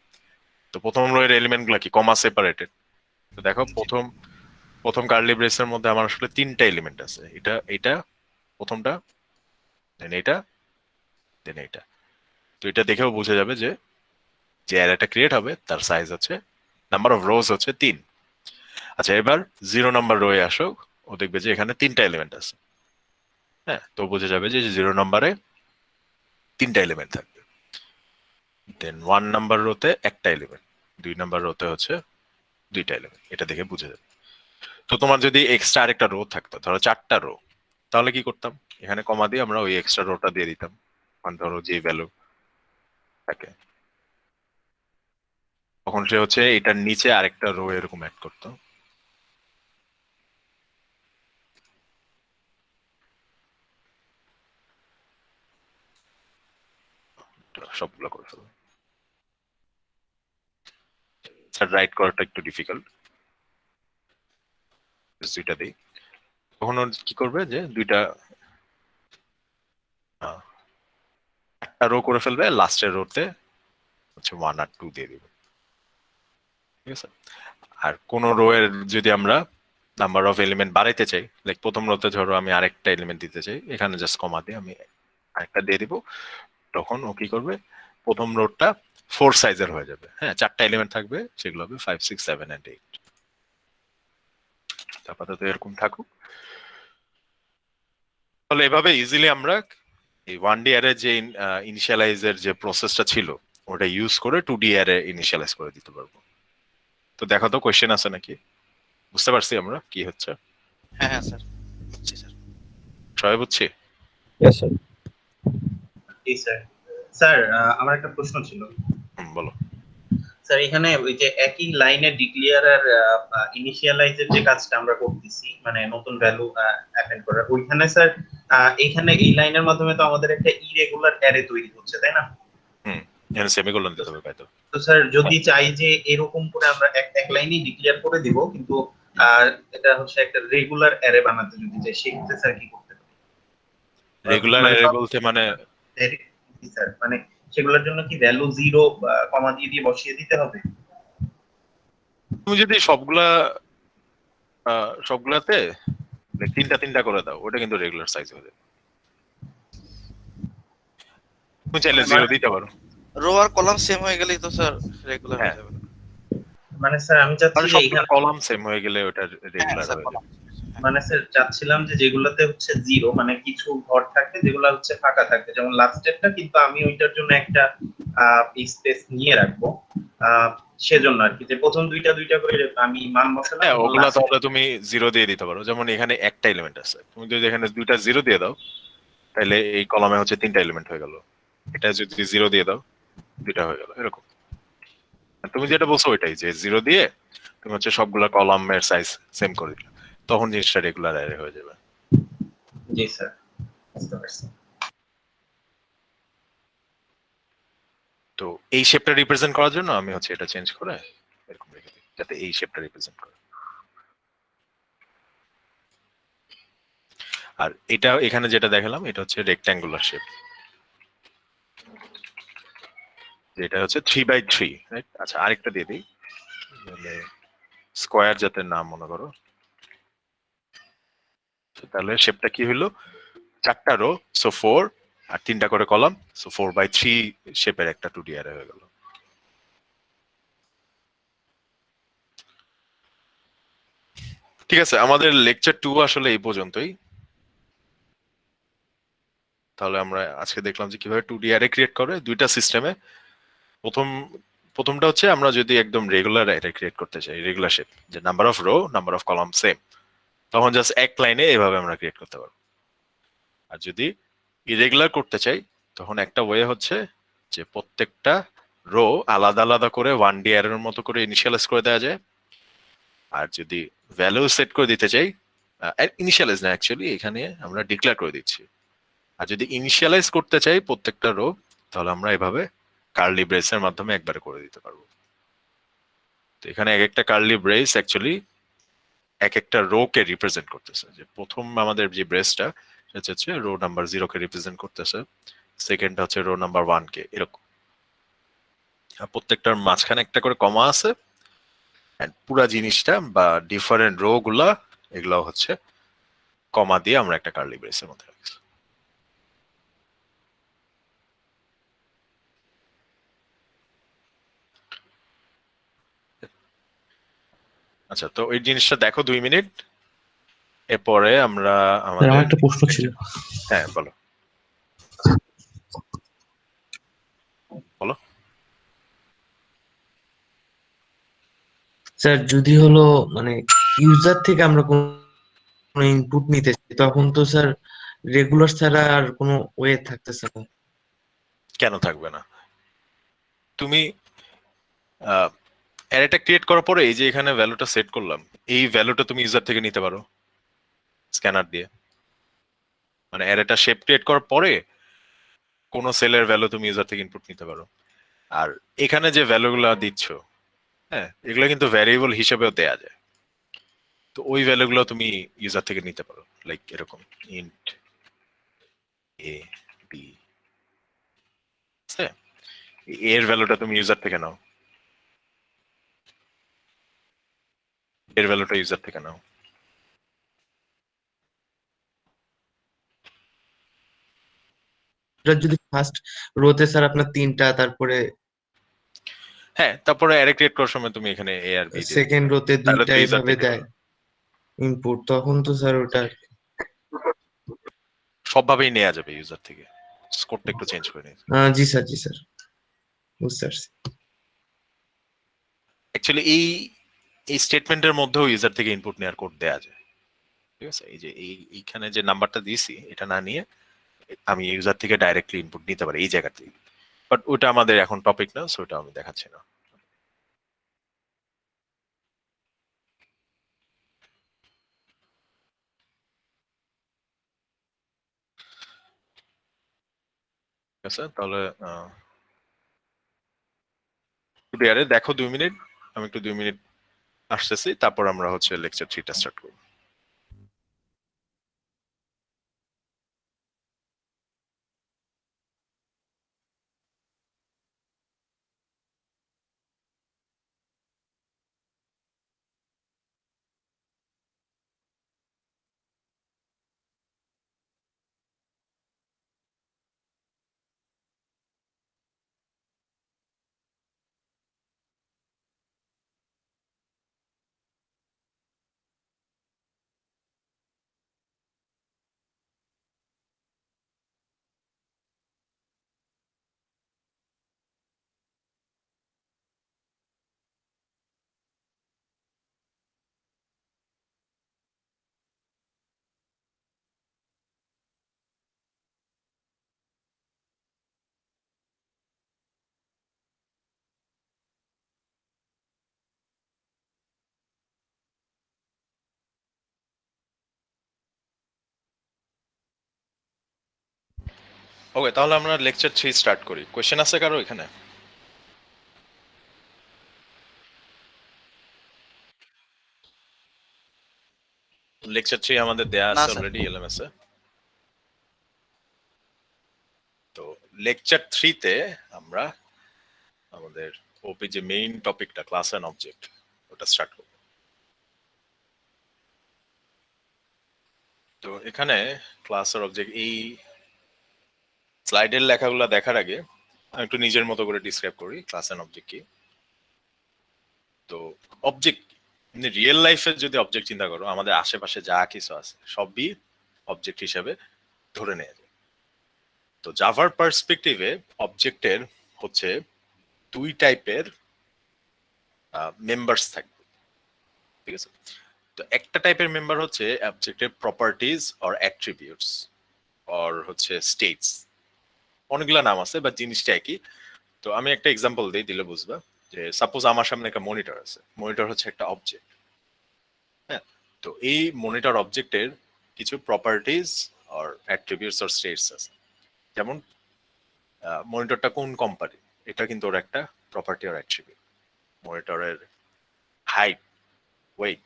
তো প্রথম রো এর এলিমেন্ট গুলা কি কমা সেপারেটেড। তো দেখো প্রথম কার্লি ব্রেসের মধ্যে আমার আসলে তিনটা এলিমেন্ট আছে, এটা এটা প্রথমটা, দেন এটা, দেন এটা। তো এটা দেখেও বোঝা যাবে যে যে অ্যারেটা ক্রিয়েট হবে তার সাইজ হচ্ছে, নাম্বার অফ রোজ হচ্ছে 3। আচ্ছা, এবার 0 নাম্বার রোয়ে আসো, ও দেখবে যে এখানে তিনটা এলিমেন্ট আছে। হ্যাঁ, তো বোঝা যাবে যে 0 নাম্বারে তিনটা এলিমেন্ট থাকবে। দেন 1 নাম্বার রোতে একটা এলিমেন্ট, 2 নাম্বার রোতে হচ্ছে দুইটা এলিমেন্ট। এটা দেখে বুঝে যাবে। তো তোমার যদি এক্সট্রা আরেকটা রো থাকতো, ধরো 4টা রো, তাহলে কি করতাম, এখানে কমা দিয়ে আমরা ওই এক্সট্রা রোটা দিয়ে দিতাম, ধরো যে ভ্যালু থাকে, তখন সে হচ্ছে এটার নিচে আরেকটা রো এরকম অ্যাড করতো। সবগুলো করে ফেলবো। স্যার রাইট করাটা একটু ডিফিকাল্ট, দুইটা দিই। তখন ও কি করবে যে দুইটা একটা রো করে ফেলবে, লাস্টের রোতে হচ্ছে 1 আর 2 দিয়ে দিবে। ঠিক আছে। আর কোন রো এর যদি আমরা নাম্বার অফ এলিমেন্ট বাড়াইতে চাই, লাইক প্রথম রোতে ধরো আমি আরেকটা এলিমেন্ট দিতে চাই, এখানে জাস্ট কমা দিয়ে আমি আরেকটা দিয়ে দিব, তখন ও কি করবে, প্রথম রোটা 4 সাইজের হয়ে যাবে। হ্যাঁ, 4টা এলিমেন্ট থাকবে, সেগুলো হবে 5 6 7 and 8। আপাতত এরকম থাকুক। তাহলে এভাবে ইজিলি আমরা এই 1D অ্যারে যে ইনিশিয়ালাইজের যে প্রসেসটা ছিল ওটা ইউজ করে 2D অ্যারে ইনিশিয়ালাইজ করে দিতে পারবো। তো দেখো তো কোশ্চেন আছে নাকি, বুঝতে পারছি আমরা কি হচ্ছে? হ্যাঁ হ্যাঁ স্যার, বুঝছি স্যার। সবাই বুঝছি? Yes sir. জি স্যার। স্যার আমার একটা প্রশ্ন ছিল। বলো। স্যার এখানে ওই যে একই লাইনে ডিক্লেয়ার আর ইনিশিয়ালাইজের যে কাজটা আমরা করতেছি, মানে নতুন ভ্যালু অ্যাপেন্ড করার, ওইখানে স্যার এখানে এই লাইনের মাধ্যমে তো আমাদের একটা ইরেগুলার অ্যারে তৈরি হচ্ছে, তাই না? এখানে সেমিকোলন দিতে হবে তাই তো? তো স্যার যদি চাই যে এরকম করে আমরা এক লাইনেই ডিক্লেয়ার করে দিব, কিন্তু এটা হচ্ছে একটা রেগুলার অ্যারে বানাতে যদি চাই, সেক্ষেত্রে স্যার কি করতে হবে? রেগুলার অ্যারে বলতে মানে স্যার মানে সেগুলোর জন্য কি ভ্যালু 0 কমা দিয়ে বসিয়ে দিতে হবে? তুমি যদি সবগুলাতে তিনটা করে দাও, ওটা কিন্তু রেগুলার সাইজ হয়ে যাবে। তুমি চাইলে 0 দিতে পারো। রো আর কলাম সেম হয়ে গেলেই তো স্যার রেগুলার হয়ে হ্যাঁ। যাবে। মানে স্যার আমি চাচ্ছি যে সবগুলো এখানে কলাম সেম হয়ে গেলে ওটা রেগুলার স্যার, হয়ে যাবে। মানে স্যার চাচ্ছিলাম যে যেগুলোতে হচ্ছে 0, মানে কিছু ঘর থাকবে যেগুলো হচ্ছে ফাঁকা থাকবে, যেমন লাস্টেরটা, কিন্তু আমি ওইটার জন্য একটা স্পেস নিয়ে রাখবো। সেজন্য আর কি, যে প্রথম দুইটা দুইটা করে আমি মান বসালাম হ্যাঁ, এবং ওগুলা last তাহলে তুমি 0 দিয়ে দিতে পারো। যেমন এখানে একটা এলিমেন্ট আছে, তুমি যদি এখানে দুইটা 0 দিয়ে দাও তাহলে এই কলামে হচ্ছে 3টা এলিমেন্ট হয়ে গেল। এটা যদি 0 দিয়ে দাও 2টা হয়ে গেল, এরকম। আর তুমি যেটা বলছো ওইটাই, যে 0 দিয়ে তুমি হচ্ছে সবগুলা কলামের সাইজ সেম করে দিলে তখন জিনিসটা রেগুলার অ্যারে হয়ে যাবে। জি স্যার, বুঝতে পারছি। তো এই শেপটা রিপ্রেজেন্ট করার জন্য আমি হচ্ছে এটা চেঞ্জ করে এরকম রেখে দিই, যাতে এই শেপটা রিপ্রেজেন্ট করে। আর এটা এখানে যেটা দেখালাম এটা হচ্ছে রেক্ট্যাঙ্গুলার শেপ, এটা হচ্ছে 3x3, রাইট? আচ্ছা, আরেকটা দিয়ে দিই, মানে স্কোয়ার যাতে নাম মনে করো। তো তাহলে শেপটা কি হলো, 4টা রো, সো 4, আর 3টা করে কলাম, সো 4/3 শেপের একটা 2D অ্যারে হয়ে গেল। ঠিক আছে, আমাদের লেকচার 2 আসলে এই পর্যন্তই। তাহলে আমরা আজকে দেখলাম যে কিভাবে 2D অ্যারে ক্রিয়েট করে দুইটা সিস্টেমে। প্রথম প্রথমটা হচ্ছে আমরা যদি একদম রেগুলার অ্যারে ক্রিয়েট করতে চাই, রেগুলার শেপ, যে number of rho number of column same, তখন জাস্ট এক লাইনে এভাবে আমরা ক্রিয়েট করতে পারবো। আর যদি ইরেগুলার করতে চাই তখন একটা ওয়ে হচ্ছে যে প্রত্যেকটা রো আলাদা আলাদা করে 1D অ্যারের মতো করে ইনিশিয়ালাইজ করে দেওয়া যায়। আর যদি ভ্যালু সেট করে দিতে চাই, ইনিশিয়ালাইজ না, অ্যাকচুয়ালি এখানে আমরা ডিক্লেয়ার করে দিচ্ছি। আর যদি ইনিশিয়ালাইজ করতে চাই প্রত্যেকটা রো, তাহলে আমরা এভাবে কার্লি ব্রেসের মাধ্যমে একবারে করে দিতে পারবো। তো এখানে এক একটা কার্লি ব্রেস অ্যাকচুয়ালি এক একটা রো কে রিপ্রেজেন্ট করতেছে। যে প্রথম আমাদের যে ব্রেসটা সেটা হচ্ছে রো নাম্বার 0 কে রিপ্রেজেন্ট করতেছে, সেকেন্ড হচ্ছে রো নাম্বার 1 কে, এরকম। আর প্রত্যেকটার মাঝখানে একটা করে কমা আছে, এন্ড পুরা জিনিসটা বা ডিফারেন্ট রো গুলা এগুলো হচ্ছে কমা দিয়ে আমরা একটা কার্লি ব্রেসের মধ্যে রাখছি। আচ্ছা, তো এই জিনিসটা দেখো 2 মিনিট, এরপরে আমরা স্যার, আমাদের আমার একটা প্রশ্ন ছিল। হ্যাঁ বলো বলো। স্যার যদি হলো মানে ইউজার থেকে আমরা কোনো ইনপুট নিতে চাই তখন তো স্যার রেগুলার ছাড়া আর কোনো ওয়ে থাকতেছে না। কেন থাকবে না? তুমি অ্যারেটা ক্রিয়েট করার পরে এই যে এখানে ভ্যালুটা সেট করলাম, এই ভ্যালুটা তুমি ইউজার থেকে নিতে পারো স্ক্যানার দিয়ে। মানে অ্যারেটা শেপ ক্রিয়েট করার পরে কোনো সেলের ভ্যালু তুমি ইউজার থেকে ইনপুট নিতে পারো। আর এখানে যে ভ্যালুগুলো দিচ্ছ, হ্যাঁ, এগুলো কিন্তু ভ্যারিয়েবল হিসেবেও দেয়া যায়। তো ওই ভ্যালুগুলো তুমি ইউজার থেকে নিতে পারো, লাইক এরকম ইন্ট এ বি, এর ভ্যালুটা তুমি ইউজার থেকে নাও, এর ভ্যালুটা ইউজার থেকে নাও। এটা যদি ফার্স্ট রোতে স্যার আপনার তিনটা, তারপরে হ্যাঁ, তারপরে অ্যারে ক্রিয়েট করার সময় তুমি এখানে এ আর বি দিয়ে দিতে সেকেন্ড পারো। রোতে তাহলে দুইটা তো ইউজার এইভাবে থেকে দেয় ইনপুট, তখন তো স্যার ওটা সবভাবেই নেওয়া যাবে ইউজার থেকে, স্কোরটা একটু চেঞ্জ করে নিতে। জি স্যার, জি স্যার, বুঝতে পারছি। অ্যাকচুয়ালি এই স্টেটমেন্টের মধ্যেও ইউজার থেকে ইনপুট নেওয়ার কোড দেওয়া যায়। ঠিক আছে, এই যে এইখানে যে নাম্বারটা দিয়েছি এটা না নিয়ে আমি ইউজার থেকে ডাইরেক্টলি ইনপুট নিতে পারি এই জায়গা থেকে। বাট ওটা আমাদের এখন টপিক না, সো ওটা আমি দেখাচ্ছি না। ঠিক আছে, তাহলে আরে দেখো 2 মিনিট, আমি একটু 2 মিনিট আসতেছি, তারপর আমরা হচ্ছে লেকচার 3টা স্টার্ট করবো। ওকে, তাহলে আমরা লেকচার 3 স্টার্ট করি। কোশ্চেন আছে কারো এখানে? লেকচার 3 আমাদের দেয়া না, আছে স্যার। অলরেডি এলএমএস এ। তো লেকচার 3 তে আমরা আমাদের ওপি যে মেইন টপিকটা ক্লাস এন্ড অবজেক্ট ওটা স্টার্ট করব। তো এখানে ক্লাস আর অবজেক্ট এই স্লাইডের লেখাগুলো দেখার আগে আমি একটু নিজের মতো করে ডিসক্রাইব করি ক্লাস এন্ড অবজেক্ট কি। তো অবজেক্ট রিয়েল লাইফে যদি অবজেক্ট চিন্তা করো, আমাদের আশেপাশে যা কিছু আছে সবই অবজেক্ট হিসেবে ধরে নেওয়া যায়। তো জাভার পার্সপেক্টিভে অবজেক্টের হচ্ছে দুই টাইপের মেম্বার্স থাকবে, ঠিক আছে? তো একটা টাইপের মেম্বার হচ্ছে অবজেক্টের প্রপার্টিজ অর অ্যাট্রিবিউটস অর হচ্ছে স্টেটস, অনেকগুলা নাম আছে বা জিনিসটা একই। তো আমি একটা এক্সাম্পল দিই, দিলে বুঝবা। যে সাপোজ আমার সামনে একটা মনিটর আছে, মনিটর হচ্ছে একটা অবজেক্ট। হ্যাঁ, তো এই মনিটর অবজেক্টের কিছু properties or attributes or states আছে। যেমন মনিটরটা কোন কোম্পানি, এটা কিন্তু ওর একটা প্রপার্টি অর অ্যাট্রিবিউট। মনিটরের হাইট, ওয়েট,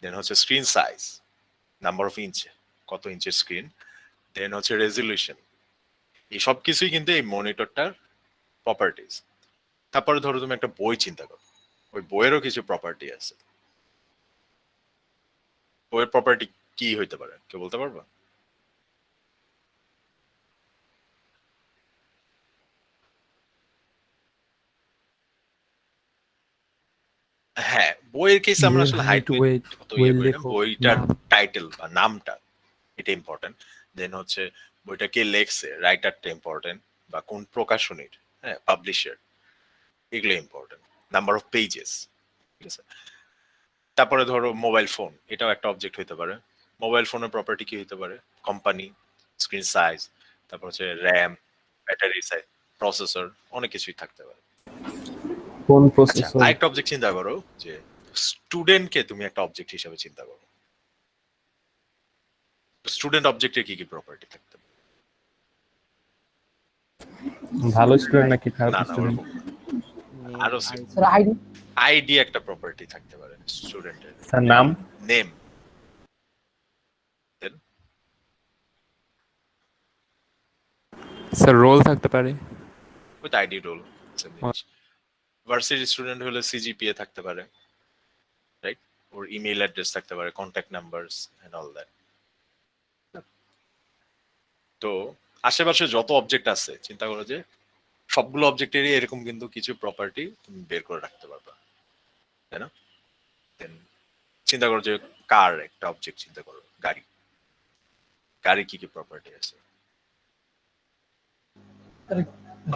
দেন হচ্ছে screen size, number of inch, কত ইঞ্চের স্ক্রিন, দেন হচ্ছে রেজলিউশন, এই সব কিছুই কিন্তু এই মনিটরটার প্রপার্টিজ। তারপরে ধরো তুমি একটা বই চিন্তা করো, ওই বইয়েরও কিছু প্রপার্টি আছে। বইয়ের প্রপার্টি কি হইতে পারে, কেউ বলতে পারবা? হ্যাঁ, বইয়ের কেসে আমরা আসলে হাইট ওয়েট কত ইয়ে করি না, বইটার টাইটেল বা নামটা এটা ইম্পর্টেন্ট। দেন হচ্ছে বইটা কে লেখছে, রাইটারটা ইম্পর্টেন্ট, বা কোন প্রকাশনীর, হ্যাঁ, পাবলিশার, এগুলো ইম্পর্টেন্ট। নাম্বার অফ পেজেস, ঠিক আছে? তারপরে ধরো মোবাইল ফোন, এটাও একটা অবজেক্ট হইতে পারে। মোবাইল ফোনের প্রপার্টি কি হইতে পারে? কোম্পানি, স্ক্রিন সাইজ, তারপর হচ্ছে র্যাম, ব্যাটারি সাইজ, প্রসেসর, অনেক কিছুই থাকতে পারে। কোন আচ্ছা, প্রসেসর? আরেকটা অবজেক্ট চিন্তা করো, যে স্টুডেন্টকে তুমি একটা অবজেক্ট হিসেবে চিন্তা করো। স্টুডেন্ট অবজেক্টের কি কি প্রপার্টি থাকতে পারে? ভালো স্টুডেন্ট নাকি খারাপ না না, স্টুডেন্ট? ওরকম না। আরো স্যার আইডি আইডি একটা প্রপার্টি থাকতে পারে স্টুডেন্টের। স্যার নাম? নেম, স্যার রোল থাকতে পারে। With ID roll. Varsity student হলে সিজিপিএ থাকতে পারে, রাইট? ওর ইমেল অ্যাড্রেস থাকতে পারে, contact numbers and all that. তো আশেপাশে যত অবজেক্ট আছে চিন্তা করো যে সবগুলো অবজেক্টেরই এরকম কিন্তু কিছু প্রপার্টি তুমি বের করে রাখতে পারবা, তাই না? Then চিন্তা করো যে কার একটা অবজেক্ট চিন্তা করো, গাড়ি, গাড়ি কি কি প্রপার্টি আছে?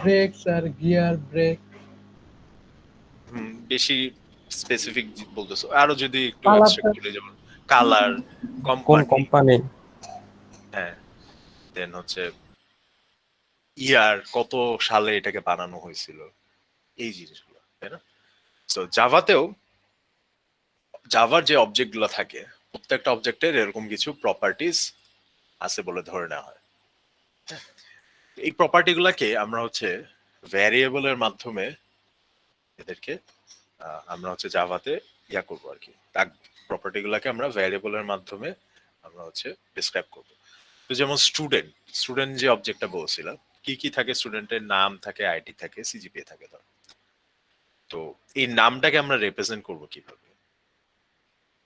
ব্রেক, স্যার গিয়ার, ব্রেক, বেশি স্পেসিফিক বলতেছো, আরো যদি একটু Colour অ্যাবস্ট্রাক্ট টা- বলি, যেমন কালার, কোন কোম্পানি, কোম্পানি? হ্যাঁ, দেন হচ্ছে ইয়ার, কত সালে এটাকে বানানো হয়েছিল, এই জিনিসগুলো, তাই না? তো জাভাতেও, জাভার যে অবজেক্ট গুলো থাকে প্রত্যেকটা অবজেক্টের এরকম কিছু প্রপার্টিজ আছে বলে ধরে নেওয়া হয়। হ্যাঁ, এই প্রপার্টি গুলাকে আমরা হচ্ছে ভ্যারিয়েবলের মাধ্যমে এদেরকে আমরা হচ্ছে জাভাতে ইয়া করবো আর কি। প্রপার্টি গুলাকে আমরা ভ্যারিয়েবলের মাধ্যমে আমরা হচ্ছে ডিসক্রাইব করবো। তো যেমন স্টুডেন্ট, স্টুডেন্ট যে অবজেক্টটা বলছিলাম, কি কি থাকে? স্টুডেন্টের নাম থাকে, আইডি থাকে, সিজিপিএ থাকে। তো এই নামটাকে আমরা রিপ্রেজেন্ট করব কিভাবে?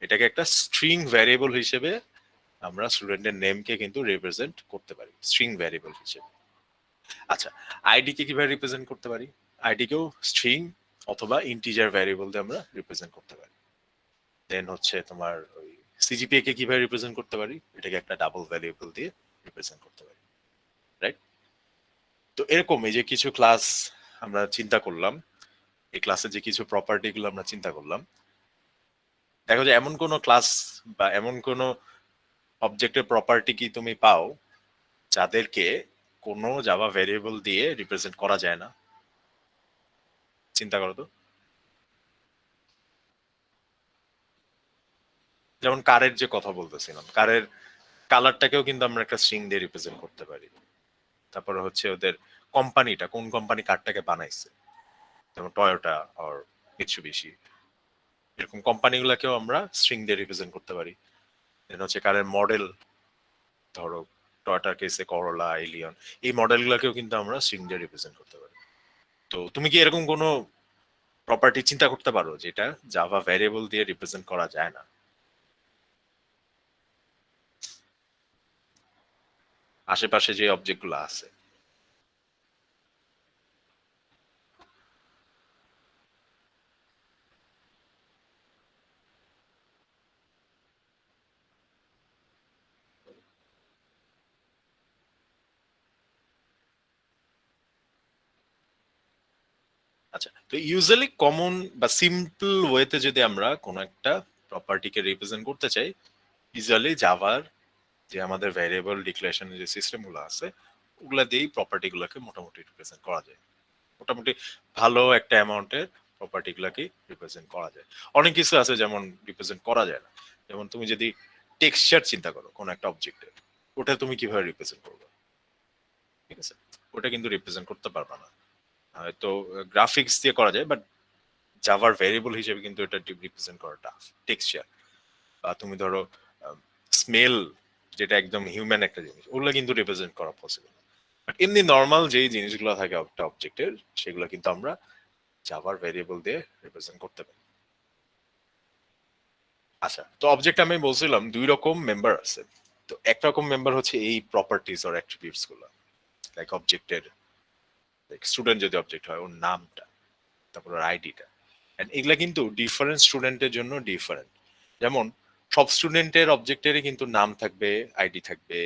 এটাকে একটা স্ট্রিং ভ্যারিয়েবল হিসেবে আমরা স্টুডেন্টের নেমকে কিন্তু রিপ্রেজেন্ট করতে পারি স্ট্রিং ভ্যারিয়েবল হিসেবে। আচ্ছা, আইডি কে কিভাবে রিপ্রেজেন্ট করতে পারি? আইডি কেও স্ট্রিং অথবা ইন্টিজার ভ্যারিয়েবল দিয়ে আমরা রিপ্রেজেন্ট করতে পারি। দেন হচ্ছে তোমার ওই সিজিপিএ কে কিভাবে রিপ্রেজেন্ট করতে পারি? এটাকে একটা ডাবল ভ্যারিয়েবল দিয়ে রিপ্রেজেন্ট করতে পারি, রাইট? তো এরকম এই যে কিছু ক্লাস আমরা চিন্তা করলাম, এই ক্লাসে যে কিছু প্রপার্টি গুলো আমরা চিন্তা করলাম, দেখো যে এমন কোন ক্লাস বা এমন কোন অবজেক্টের প্রপার্টি কি তুমি পাও যাদেরকে কোনো জাভা ভ্যারিয়েবল দিয়ে রিপ্রেজেন্ট করা যায় না? চিন্তা করো তো। যেমন কারের যে কথা বলতেছিলাম, কারের কালারটাকেও কিন্তু আমরা একটা স্ট্রিং দিয়ে রিপ্রেজেন্ট করতে পারি, তারপরে হচ্ছে ওদের কোম্পানিটা, কোন কোম্পানি কারটাকে বানাইছে, যেমন টয়োটা আর মিৎসুবিশি, এরকম কোম্পানিগুলোকেও আমরা স্ট্রিং দিয়ে রিপ্রেজেন্ট করতে পারি। দেন হচ্ছে কারের মডেল, ধরো টয়োটার কেসে করোলা, এলিয়ন, এই মডেলগুলোকেও কিন্তু আমরা স্ট্রিং দিয়ে রিপ্রেজেন্ট করতে পারি। তো তুমি কি এরকম কোনো প্রপার্টি চিন্তা করতে পারো যেটা জাভা ভ্যারিয়েবল দিয়ে রিপ্রেজেন্ট করা যায় না? আশেপাশে যে অবজেক্টগুলো আছে। আচ্ছা, তো ইউজুয়ালি কমন বা সিম্পল ওয়েতে যদি আমরা কোন একটা প্রপার্টিকে রিপ্রেজেন্ট করতে চাই, ইউজুয়ালি জাভার যে আমাদের ভ্যারিয়েবল ডিক্লারেশনের যে সিস্টেমগুলো আছে ওগুলা দিয়েই প্রপার্টি গুলোকে মোটামুটি রিপ্রেজেন্ট করা যায়। মোটামুটি ভালো একটা অ্যামাউন্টের প্রপার্টি গুলাকে রিপ্রেজেন্ট করা যায়। অনেক কিছু আছে যেমন রিপ্রেজেন্ট করা যায় না, যেমন তুমি যদি টেক্সচার চিন্তা করো কোন একটা অবজেক্টের, ওটা তুমি কিভাবে রিপ্রেজেন্ট করবে? ঠিক আছে, ওটা কিন্তু রিপ্রেজেন্ট করতে পারবে না। হয়তো গ্রাফিক্স দিয়ে করা যায়, বাট জাভার ভ্যারিয়েবল হিসেবে কিন্তু এটা রিপ্রেজেন্ট করা টাফ। টেক্সচার বা তুমি ধরো স্মেল, যেটা একদম হিউম্যান একটা জিনিস, ওগুলো কিন্তু রিপ্রেজেন্ট করা পসিবল। বাট এমনি নর্মাল যেই জিনিসগুলো থাকে একটা অবজেক্টের, সেগুলো কিন্তু আমরা জাভার ভ্যারিয়েবল দিয়ে রিপ্রেজেন্ট করতে পারি। আচ্ছা, তো অবজেক্ট আমি বলছিলাম দুই রকম মেম্বার আছে। তো একরকম মেম্বার হচ্ছে এই প্রপার্টিজ অর অ্যাট্রিবিউটস গুলো, লাইক অবজেক্টের স্টুডেন্ট যদি অবজেক্ট হয়, ওর নামটা, তারপর ওর আইডিটা। এন্ড এগুলা কিন্তু ডিফারেন্ট স্টুডেন্টের জন্য ডিফারেন্ট। যেমন সব স্টুডেন্টের অবজেক্টেরই কিন্তু নাম থাকবে, আইডি থাকবে,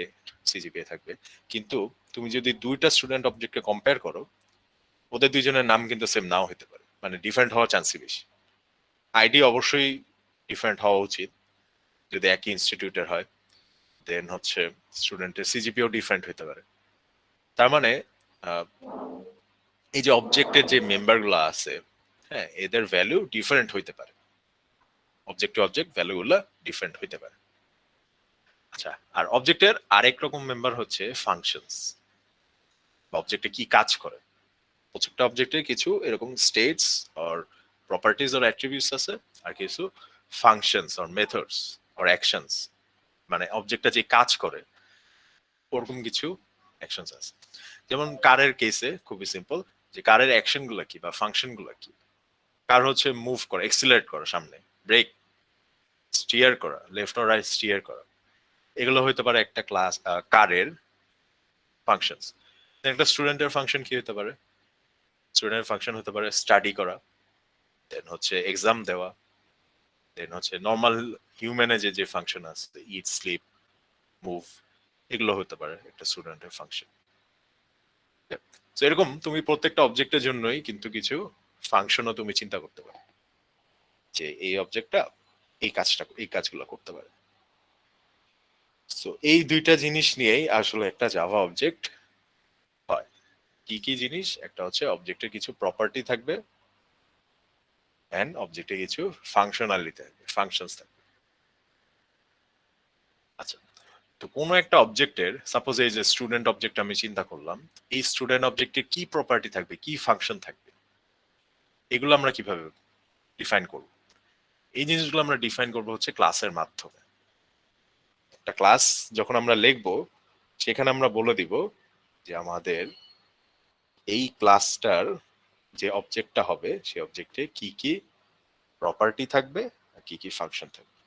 সিজিপিএ থাকবে, কিন্তু তুমি যদি দুইটা স্টুডেন্ট অবজেক্টকে কম্পেয়ার করো, ওদের দুইজনের নাম কিন্তু সেম নাও হতে পারে, মানে ডিফারেন্ট হওয়ার চান্সই বেশি। আইডি অবশ্যই ডিফারেন্ট হওয়া উচিত যদি একই ইনস্টিটিউটের হয়। দেন হচ্ছে স্টুডেন্টের সিজিপিও ডিফারেন্ট হতে পারে। তার মানে এই যে অবজেক্টের যে মেম্বারগুলো আছে, হ্যাঁ, এদের ভ্যালু ডিফারেন্ট হইতে পারে, অবজেক্ট টু অবজেক্ট ভ্যালুগুলো ডিফারেন্ট হইতে পারে। আচ্ছা, আর অবজেক্টের আরেক রকম মেম্বার হচ্ছে ফাংশনস, অবজেক্টে কি কাজ করে। প্রত্যেকটা অবজেক্টের কিছু এরকম states or properties or attributes আছে, আর কিছু functions or methods or actions, মানে অবজেক্টটা যে কাজ করে ওরকম কিছু অ্যাকশনস আছে। যেমন কারের কেসে খুবই সিম্পল, যে কারের অ্যাকশন গুলা কি বা ফাংশন গুলা কি। কার হচ্ছে মুভ করা, এক্সিলারেট করা সামনে, ব্রেক, স্টিয়ার করা, লেফট অর রাইট স্টিয়ার করা, এগুলো হতে পারে একটা ক্লাস কারের ফাংশনস। একটা স্টুডেন্টের ফাংশন কি হতে পারে? স্টুডেন্টের ফাংশন হতে পারে স্টাডি করা, দেন হচ্ছে এক্সাম দেওয়া, দেন হচ্ছে নর্মাল হিউম্যানে যে ফাংশন আছে, ইট, স্লিপ, মুভ, এগুলো হতে পারে একটা স্টুডেন্টের ফাংশন। তো এরকম তুমি প্রত্যেকটা অবজেক্টের জন্যই কিন্তু কিছু ফাংশনও তুমি চিন্তা করতে পারো, যে এই অবজেক্টটা এই কাজগুলো করতে পারে। সো এই দুইটা জিনিস নিয়েই আসলে একটা জাভা অবজেক্ট হয়। কি কি জিনিস? একটা হচ্ছে অবজেক্টের কিছু প্রপার্টি থাকবে, এন্ড অবজেক্টে কিছু ফাংশনালিটি থাকবে, ফাংশনস থাকবে। আচ্ছা, তো কোনো একটা অবজেক্টের, সাপোজ এই যে স্টুডেন্ট অবজেক্ট আমি চিন্তা করলাম, এই স্টুডেন্ট অবজেক্টে কি প্রপার্টি থাকবে, কি ফাংশন থাকবে, এগুলো আমরা কিভাবে ডিফাইন করব? এই জিনিসগুলো আমরা ডিফাইন করব হচ্ছে ক্লাসের মাধ্যমে। একটা ক্লাস যখন আমরা লিখবো, সেখানে আমরা বলে দিব যে আমাদের এই ক্লাসটার যে অবজেক্টটা হবে, সেই অবজেক্টে কি কি প্রপার্টি থাকবে আর কি কি ফাংশন থাকবে।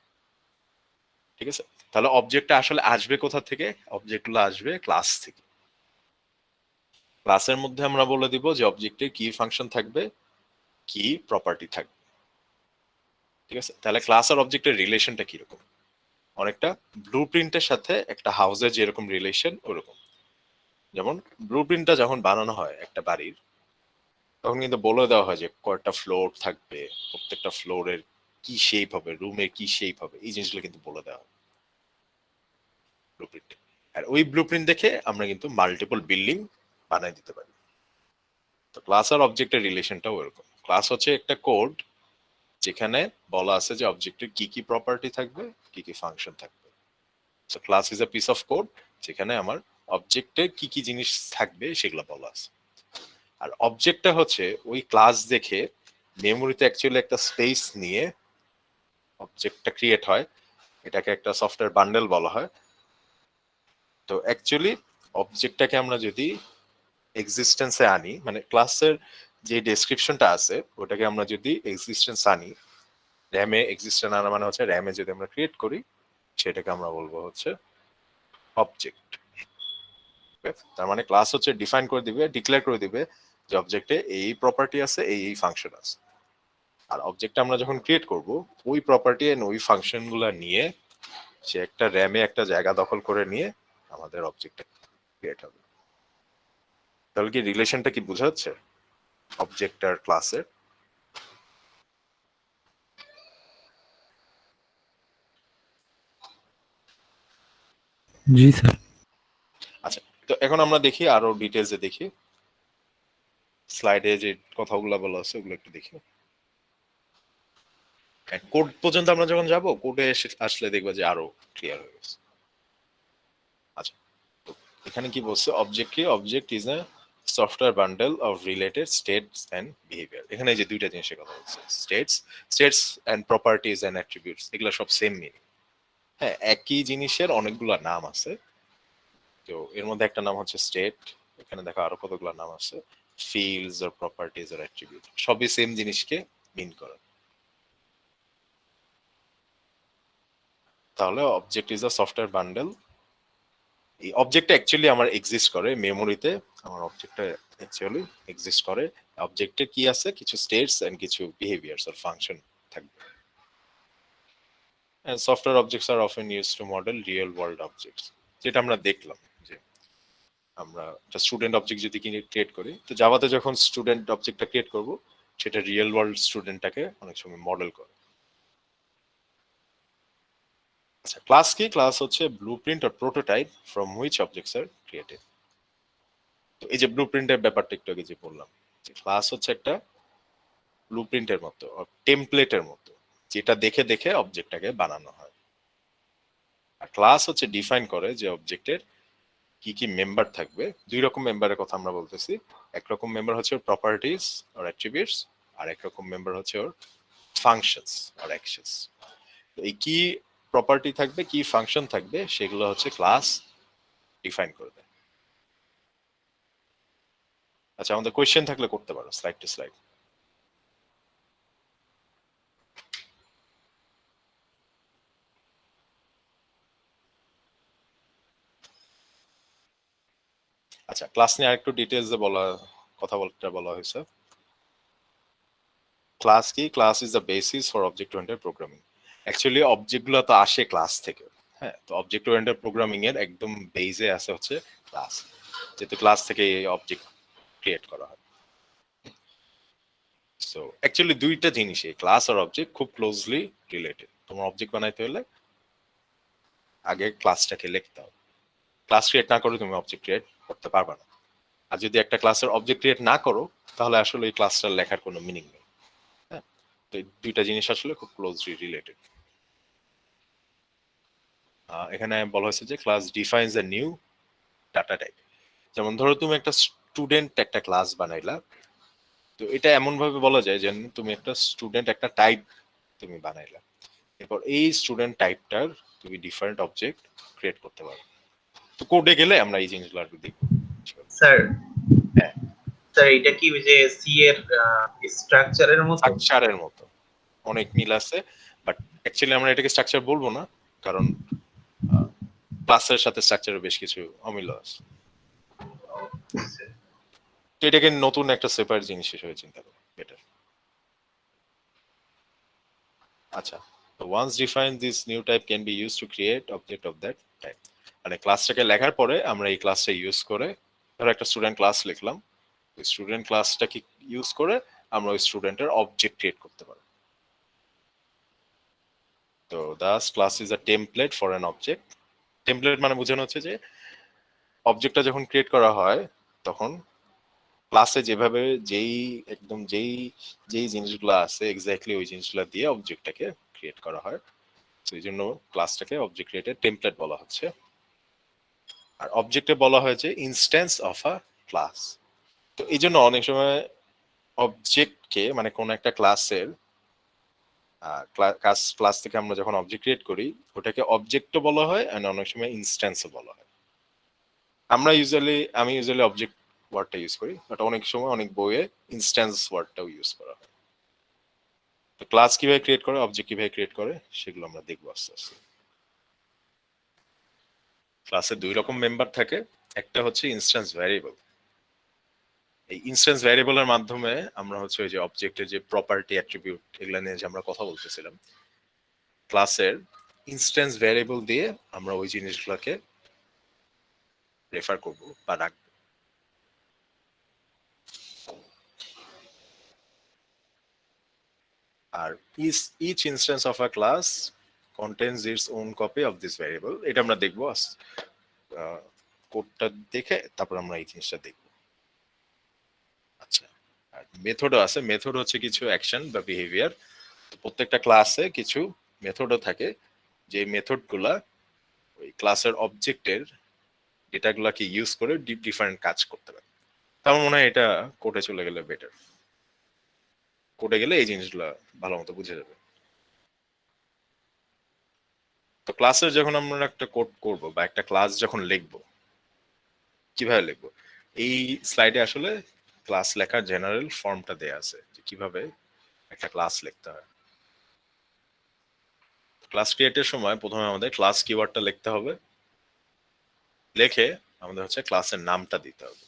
ঠিক আছে, তাহলে অবজেক্টটা আসলে আসবে কোথা থেকে? অবজেক্টগুলো আসবে ক্লাস থেকে। ক্লাসের মধ্যে আমরা বলে দিব যে অবজেক্টে কি ফাংশন থাকবে, কি প্রপার্টি থাকবে। ঠিক আছে, তাহলে ক্লাস আর অবজেক্টের রিলেশনটা কিরকম? অনেকটা ব্লুপ্রিন্টের সাথে একটা হাউসের যেরকম রিলেশন ওরকম। যেমন ব্লুপ্রিন্টটা যখন বানানো হয় একটা বাড়ির, তখন কিন্তু বলে দেওয়া হয় যে কয়টা ফ্লোর থাকবে, প্রত্যেকটা ফ্লোরের কি শেপ হবে, রুমের কি শেপ হবে, এই জিনিসগুলো কিন্তু বলে দেওয়া হয় ব্লুপ্রিন্টে। আর ওই ব্লুপ্রিন্ট দেখে আমরা কিন্তু মাল্টিপল বিল্ডিং বানাই দিতে পারি। তো ক্লাস আর অবজেক্টের রিলেশনটাও এরকম। ক্লাস হচ্ছে একটা কোড যেখানে বলা আছে যে অবজেক্টের কি কি প্রপার্টি থাকবে, কি কি ফাংশন থাকবে। So class is a piece of code যেখানে আমার অবজেক্টে কি কি জিনিস থাকবে সেগুলো বলা আছে। আর অবজেক্টটা হচ্ছে ওই ক্লাস দেখে মেমোরিতে অ্যাকচুয়ালি একটা স্পেস নিয়ে অবজেক্টটা ক্রিয়েট হয়, এটাকে একটা সফটওয়্যার বান্ডেল বলা হয়। তো অ্যাকচুয়ালি অবজেক্টটাকে আমরা যদি এক্সিস্টেন্সে আনি, মানে ক্লাসের যে ডেসক্রিপশনটা আছে ওটাকে আমরা যদি এক্সিস্টেন্স আনি, র্যামে এক্সিস্টেন্স আনা মানে হচ্ছে র্যামে যদি আমরা ক্রিয়েট করি সেটাকে আমরা বলবো হচ্ছে অবজেক্ট। তার মানে ক্লাস হচ্ছে ডিফাইন করে দিবে, ডিক্লেয়ার করে দিবে যে অবজেক্টে এই প্রপার্টি আছে, এই ফাংশন আছে। আর অবজেক্টটা আমরা যখন ক্রিয়েট করব ওই প্রপার্টি এন্ড ওই ফাংশন গুলা নিয়ে সে একটা র্যামে একটা জায়গা দখল করে নিয়ে আমাদের অবজেক্টটা ক্রিয়েট হবে। তাহলে কি রিলেশনটা কি বোঝা যাচ্ছে অবজেক্ট আর ক্লাসের? জি স্যার। আচ্ছা, তো এখন আমরা দেখি আরো ডিটেলসে দেখি, স্লাইডে যে কথাগুলো বলা আছে ওগুলো একটু দেখি। কোড পর্যন্ত আমরা যখন যাব, কোডে আসলে দেখবা যে আরো ক্লিয়ার হয়ে গেছে। আচ্ছা, তো এখানে কি বলছে, অবজেক্ট কি? Object is a software bundle of related states and behaviour. এখানে এই যে দুইটা জিনিসের কথা বলছে, states and properties and attributes, এগুলো সব সেম মিনিং। হ্যাঁ, একই জিনিসের অনেকগুলো নাম আছে। তো এর মধ্যে একটা নাম হচ্ছে স্টেট, এখানে দেখো আরো কতগুলো নাম আছে, fields or properties or attribute, সবই সেম জিনিসকে মিন করে। তাহলে object is a software bundle. এই অবজেক্টটা অ্যাকচুয়ালি আমার এক্সিস্ট করে মেমোরিতে, আমার অবজেক্টটা অ্যাকচুয়ালি এক্সিস্ট করে। অবজেক্টে কি আছে? কিছু স্টেটস এন্ড কিছু বিহেভিয়ারস অর ফাংশন থাকবে। And software objects are often used to model real world objects, যেটা আমরা দেখলাম যে আমরা একটা স্টুডেন্ট অবজেক্ট যদি ক্রিয়েট করি, তো জাভাতে যখন স্টুডেন্ট অবজেক্টটা ক্রিয়েট করব সেটা রিয়েল ওয়ার্ল্ড স্টুডেন্টটাকে অনেক সময় মডেল করে। আচ্ছা, ক্লাস কি? ক্লাস হচ্ছে blueprint or prototype from which objects R created. তো এই যে ব্লুপ্রিন্টের ব্যাপারটা একটু আগে যে বললাম, যে ক্লাস হচ্ছে একটা ব্লুপ্রিন্টের মতো, টেমপ্লেটের মতো, যেটা দেখে দেখে অবজেক্টটাকে বানানো হয়। আর ক্লাস হচ্ছে ডিফাইন করে যে অবজেক্টের কি কি মেম্বার থাকবে। দুই রকম মেম্বারের কথা আমরা বলতেছি। একরকম মেম্বার হচ্ছে ওর প্রপার্টিজ অর অ্যাট্রিবিউটস, আর একরকম মেম্বার হচ্ছে ওর ফাংশনস অর অ্যাকশনস। তো এই কি প্রপার্টি থাকবে, কি ফাংশন থাকবে, সেগুলো হচ্ছে ক্লাস ডিফাইন করবে। আচ্ছা, আমাদের কোয়েশ্চেন থাকলে করতে পারো স্লাইড টু স্লাইড। আচ্ছা, ক্লাস নিয়ে আরেকটু ডিটেইলসে বলা হয়েছে। ক্লাস কি? Class is the basis for object oriented programming. Actually অবজেক্টগুলো তো আসে ক্লাস থেকে। হ্যাঁ, তো অবজেক্ট ওরিয়েন্টেড প্রোগ্রামিং এর একদম বেসে আছে হচ্ছে ক্লাস, যেহেতু ক্লাস থেকে এই অবজেক্ট ক্রিয়েট করা হয়। সো অ্যাকচুয়ালি দুইটা জিনিসই, ক্লাস আর অবজেক্ট, খুব ক্লোজলি রিলেটেড। তোমার অবজেক্ট বানাইতে হলে আগে ক্লাসটাকে লিখতে হবে। ক্লাস ক্রিয়েট না করে তুমি অবজেক্ট ক্রিয়েট করতে পারবে না। আর যদি একটা ক্লাসের অবজেক্ট ক্রিয়েট না করো, তাহলে আসলে এই ক্লাসটা লেখার কোনো মিনিং নেই। হ্যাঁ, তো এই দুইটা জিনিস আসলে খুব ক্লোজলি রিলেটেড। এখানে বলা হয়েছে যে class defines a new data type. যেমন ধরো তুমি একটা স্টুডেন্ট একটা ক্লাস বানাইলা, তো এটা এমন ভাবে বলা যায় যে তুমি একটা স্টুডেন্ট একটা টাইপ তুমি বানাইলা, এরপর এই স্টুডেন্ট টাইপটার তুমি ডিফারেন্ট অবজেক্ট ক্রিয়েট করতে পারো। তো কোডে গেলে আমরা এই জিনিসগুলো আর দেখব। স্যার, হ্যাঁ স্যার এটা কি যে সি এর স্ট্রাকচারের মতো? স্ট্রাকচারের মতো অনেক মিল আছে, বাট অ্যাকচুয়ালি আমরা এটাকে স্ট্রাকচার বলবো না, কারণ ক্লাসের সাথে স্ট্রাকচারের বেশ কিছু অমিল আছে। তো এটাকে নতুন একটা সেপারেট জিনিস হিসেবে চিন্তা করো বেটার। আচ্ছা, তো once defined this new type can be used to create object of that type, মানে ক্লাসটাকে লেখার পরে আমরা এই ক্লাসটা ইউজ করে, ধরো একটা স্টুডেন্ট ক্লাস লিখলাম, ওই স্টুডেন্ট ক্লাসটাকে ইউজ করে আমরা ওই স্টুডেন্টের অবজেক্ট ক্রিয়েট করতে পারি। তো thus class is a template for an object. Template মানে বোঝানো হচ্ছে যে অবজেক্টটা যখন ক্রিয়েট করা হয় তখন ক্লাসে যেভাবে যেই জিনিসগুলো আছে এক্স্যাক্টলি ওই জিনিসগুলো দিয়ে অবজেক্টটাকে ক্রিয়েট করা হয়। তো এই জন্য ক্লাসটাকে অবজেক্ট ক্রিয়েটেড টেমপ্লেট বলা হচ্ছে। আর অবজেক্টে বলা হয়েছে ইনস্ট্যান্স অফ আ ক্লাস। তো এই জন্য অনেক সময় অবজেক্টকে মানে কোন একটা ক্লাসের ক্লাস থেকে আমরা যখন অবজেক্ট ক্রিয়েট করি ওটাকে অবজেক্টও বলা হয় আর অনেক সময় ইনস্ট্যান্সও বলা হয়। আমি ইউজুয়ালি অবজেক্ট ওয়ার্ডটা ইউজ করি, বাট অনেক সময় অনেক বইয়ে ইনস্ট্যান্স ওয়ার্ডটাও ইউজ করা হয়। তো ক্লাস কিভাবে ক্রিয়েট করে, অবজেক্ট কিভাবে ক্রিয়েট করে, সেগুলো আমরা দেখবো আস্তে আস্তে। ক্লাসে দুই রকম মেম্বার থাকে, একটা হচ্ছে ইনস্ট্যান্স ভ্যারিয়েবল। এই ইনস্ট্যান্স ভ্যারিয়েবলের মাধ্যমে আমরা হচ্ছে ওই যে অবজেক্টের যে প্রপার্টি অ্যাট্রিবিউট এগুলো নিয়ে যে আমরা কথা বলতেছিলাম, ক্লাসের ইনস্ট্যান্স ভ্যারিয়েবল দিয়ে আমরা ওই জিনিসগুলোকে রেফার করব বা রাখবো। আর each instance of a class contains its own copy of this variable। এটা আমরা দেখবো কোডটা দেখে তারপর আমরা এই জিনিসটা দেখবো। আচ্ছা, আর মেথডও আছে। মেথড হচ্ছে কিছু অ্যাকশন বা বিহেভিয়ার। প্রত্যেকটা ক্লাসে কিছু মেথডও থাকে, যে মেথডগুলা ওই ক্লাসের অবজেক্টের ডেটাগুলাকে ইউজ করে ডিফারেন্ট কাজ করতে পারে। আমার মনে হয় এটা কোডে চলে গেলে বেটার। কোডে গেলে এই জিনিসগুলো ভালো মতো বুঝে যাবে। তো ক্লাসের যখন আমরা একটা কোড করব বা একটা ক্লাস যখন লিখবো, কিভাবে লিখবো, এই স্লাইডে আসলে ক্লাস লেখার জেনারেল ফর্মটা দেয়া আছে যে কিভাবে একটা ক্লাস লিখতে হয়। ক্লাস ক্রিয়েটের সময় প্রথমে আমাদের ক্লাস কিওয়ার্ডটা লিখতে হবে, লিখে আমাদের হচ্ছে ক্লাসের নামটা দিতে হবে।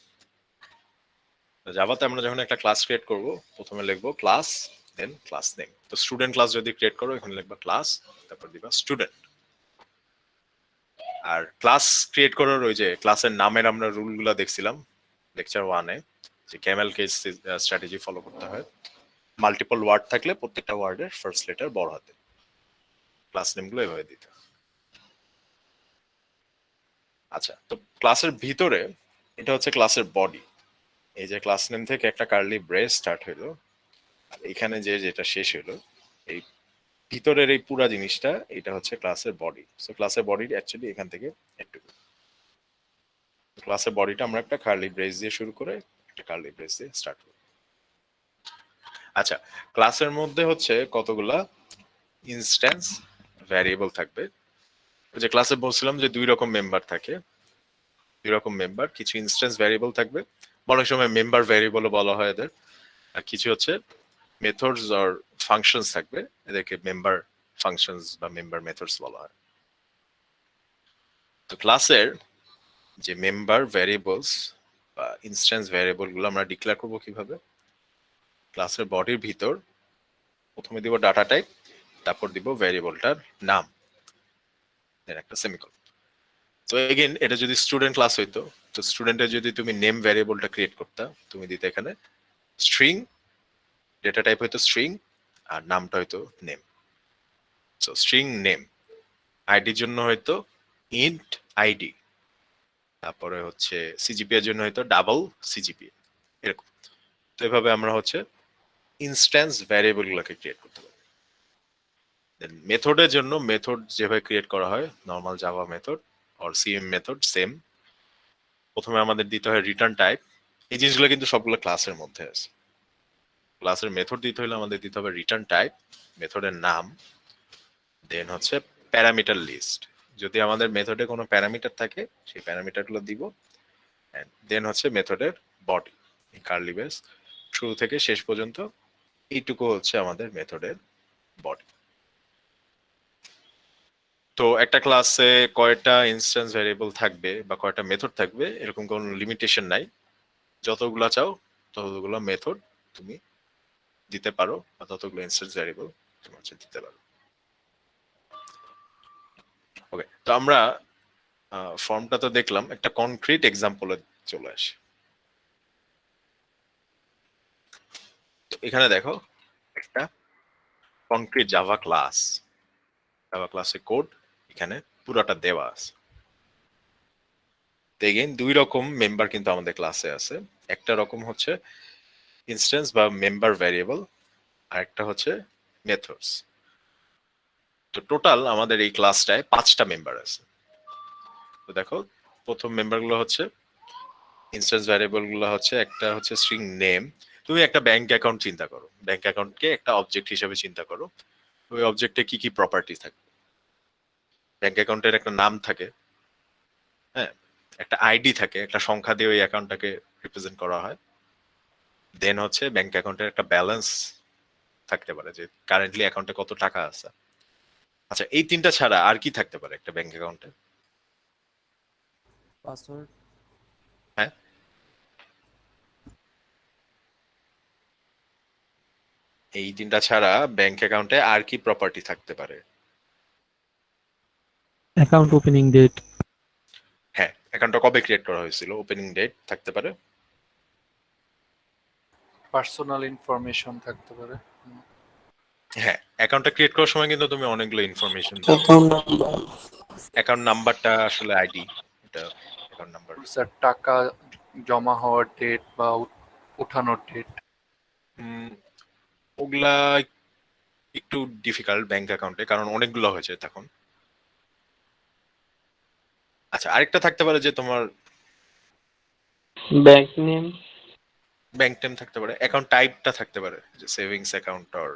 জাভাতে আমরা যখন একটা ক্লাস ক্রিয়েট করব প্রথমে লিখবো ক্লাস, দেন ক্লাস নেম। তো স্টুডেন্ট ক্লাস যদি ক্রিয়েট করো এখানে লিখবা ক্লাস, তারপর দিবা স্টুডেন্ট। আর ক্লাস ক্রিয়েট করার ওই যে ক্লাসের নামের আমরা রুলগুলো দেখছিলাম লেকচার 1-এ, যে ক্যামেল কেস স্ট্র্যাটেজি ফলো করতে হয়। মাল্টিপল ওয়ার্ড থাকলে প্রত্যেকটা ওয়ার্ডের ফার্স্ট লেটার বড় হাতে, ক্লাস নেমগুলো এভাবে দিতে হয়। আচ্ছা, তো ক্লাসের ভিতরে এটা হচ্ছে ক্লাসের বডি। এই যে ক্লাস নেম থেকে একটা কার্লি ব্রেস স্টার্ট হইলো, আর এখানে যে যেটা শেষ হইলো, এই ভিতরের এই পুরা জিনিসটা এটা হচ্ছে ক্লাসের বডি। সো ক্লাসের বডি অ্যাকচুয়ালি এখান থেকে একটু ক্লাসের বডিটা আমরা একটা কার্লি ব্রেস দিয়ে শুরু করে একটা কার্লি ব্রেস দিয়ে স্টার্ট করি। আচ্ছা, ক্লাসের মধ্যে হচ্ছে কতগুলা ইনস্ট্যান্স ভ্যারিয়েবল থাকবে। যে ক্লাসে বলছিলাম যে দুই রকম মেম্বার থাকে, দুই রকম মেম্বার, কিছু ইনস্ট্যান্স ভ্যারিয়েবল থাকবে, অনেক সময় মেম্বার ভ্যারিয়েবলও বলা হয় এদের, আর কিছু হচ্ছে মেথডস আর ফাংশনস থাকবে, এদেরকে মেম্বার ফাংশনস বা মেম্বার মেথডস বলা হয়। তো ক্লাসের যে মেম্বার ভ্যারিয়েবলস বা ইনস্ট্যান্স ভ্যারিয়েবল গুলো আমরা ডিক্লেয়ার করবো কিভাবে, ক্লাসের বডির ভিতর প্রথমে দিব ডাটা টাইপ, তারপর দিব ভ্যারিয়েবলটার নাম, দেন একটা সেমিকোলন। তো এগেইন এটা যদি স্টুডেন্ট ক্লাস হইতো, তো স্টুডেন্টের যদি তুমি নেম ভ্যারিয়েবলটা ক্রিয়েট করতা, তুমি দিতে এখানে স্ট্রিং, ডেটা টাইপ হইতো স্ট্রিং, আর নামটা হইতো নেম। So string name. আইডির জন্য হয়তো ইন্ট আইডি, তারপরে হচ্ছে সিজিপি এর জন্য হয়তো ডাবল সিজিপি, এরকম। তো এভাবে আমরা হচ্ছে ইনস্ট্যান্স ভ্যারিয়েবল গুলোকে ক্রিয়েট করতে পারি। দেন মেথডের জন্য মেথড যেভাবে ক্রিয়েট করা হয় normal Java method or CM method same. প্রথমে আমাদের দিতে হয় রিটার্ন টাইপ। এই জিনিসগুলো কিন্তু সবগুলো ক্লাসের মধ্যে আছে। ক্লাসের মেথড দিতে হলে আমাদের দিতে হবে রিটার্ন টাইপ, মেথডের নাম, দেন হচ্ছে প্যারামিটার লিস্ট। যদি আমাদের মেথডে কোনো প্যারামিটার থাকে সেই প্যারামিটারগুলো দিব, দেন হচ্ছে মেথডের বডি, এই কার্লি ব্রেস শুরু থেকে শেষ পর্যন্ত এইটুকু হচ্ছে আমাদের মেথডের বডি। তো একটা ক্লাসে কয়টা ইনস্ট্যান্স ভ্যারিয়েবল থাকবে বা কয়টা মেথড থাকবে এরকম কোনো লিমিটেশন নাই। যতগুলা চাও ততগুলো মেথড তুমি দিতে পারো বা ততগুলো ইনস্ট্যান্স ভ্যারিয়েবল তুমি হচ্ছে দিতে পারো। ওকে, তো আমরা ফর্মটা তো দেখলাম, একটা কনক্রিট এক্সাম্পলে চলে আসি। তো এখানে দেখো একটা কনক্রিট জাভা ক্লাসে কোড এখানে পুরোটা দেওয়া আছে। এগেইন দুই রকম মেম্বার কিন্তু আমাদের ক্লাসে আছে। একটা রকম হচ্ছে ইনস্ট্যান্স বা মেম্বার ভ্যারিয়েবল, আর একটা হচ্ছে মেথডস। তো টোটাল আমাদের এই ক্লাসটায় 5টা মেম্বার আছে। তো দেখো প্রথম মেম্বার গুলো হচ্ছে ইনস্ট্যান্স ভ্যারিয়েবল গুলো হচ্ছে একটা হচ্ছে স্ট্রিং নেম। তুমি একটা ব্যাংক অ্যাকাউন্ট চিন্তা করো, ব্যাংক অ্যাকাউন্টকে একটা অবজেক্ট হিসেবে চিন্তা করো। ওই অবজেক্টে কি কি প্রপার্টি থাকে? ব্যাংক অ্যাকাউন্টের একটা নাম থাকে, হ্যাঁ, একটা আইডি থাকে, একটা সংখ্যা দিয়ে ওই অ্যাকাউন্টটাকে রিপ্রেজেন্ট করা হয়। দেন হচ্ছে ব্যাংক অ্যাকাউন্টের একটা ব্যালেন্স থাকতে পারে, যে কারেন্টলি অ্যাকাউন্টে কত টাকা আছে। আচ্ছা, এই তিনটা ছাড়া আর কি থাকতে পারে একটা ব্যাংক অ্যাকাউন্টে? পাসওয়ার্ড। হ্যাঁ, এই তিনটা ছাড়া ব্যাংক অ্যাকাউন্টে আর কি প্রপার্টি থাকতে পারে? Account opening date. হ্যাঁ, অ্যাকাউন্টটা কবে ক্রিয়েট করা হয়েছিল, ওপেনিং ডেট থাকতে পারে। পার্সোনাল ইনফরমেশন থাকতে পারে। হ্যাঁ, অ্যাকাউন্টটা ক্রিয়েট করার সময় কিন্তু তুমি অনেকগুলো ইনফরমেশন দাও। Account number. অ্যাকাউন্ট নাম্বারটা আসলে আইডি, এটা অ্যাকাউন্ট নাম্বার। স্যার টাকা জমা হওয়ার ডেট বা উঠানোর ডেট। ওগুলা একটু ডিফিকাল্ট ব্যাংক অ্যাকাউন্টে, কারণ অনেকগুলো হয়েছে তখন। আচ্ছা, আরেকটা থাকতে পারে যে তোমার ব্যাংক নেম। ব্যাংক নেম থাকতে পারে, অ্যাকাউন্ট টাইপটা থাকতে পারে, যে savings account or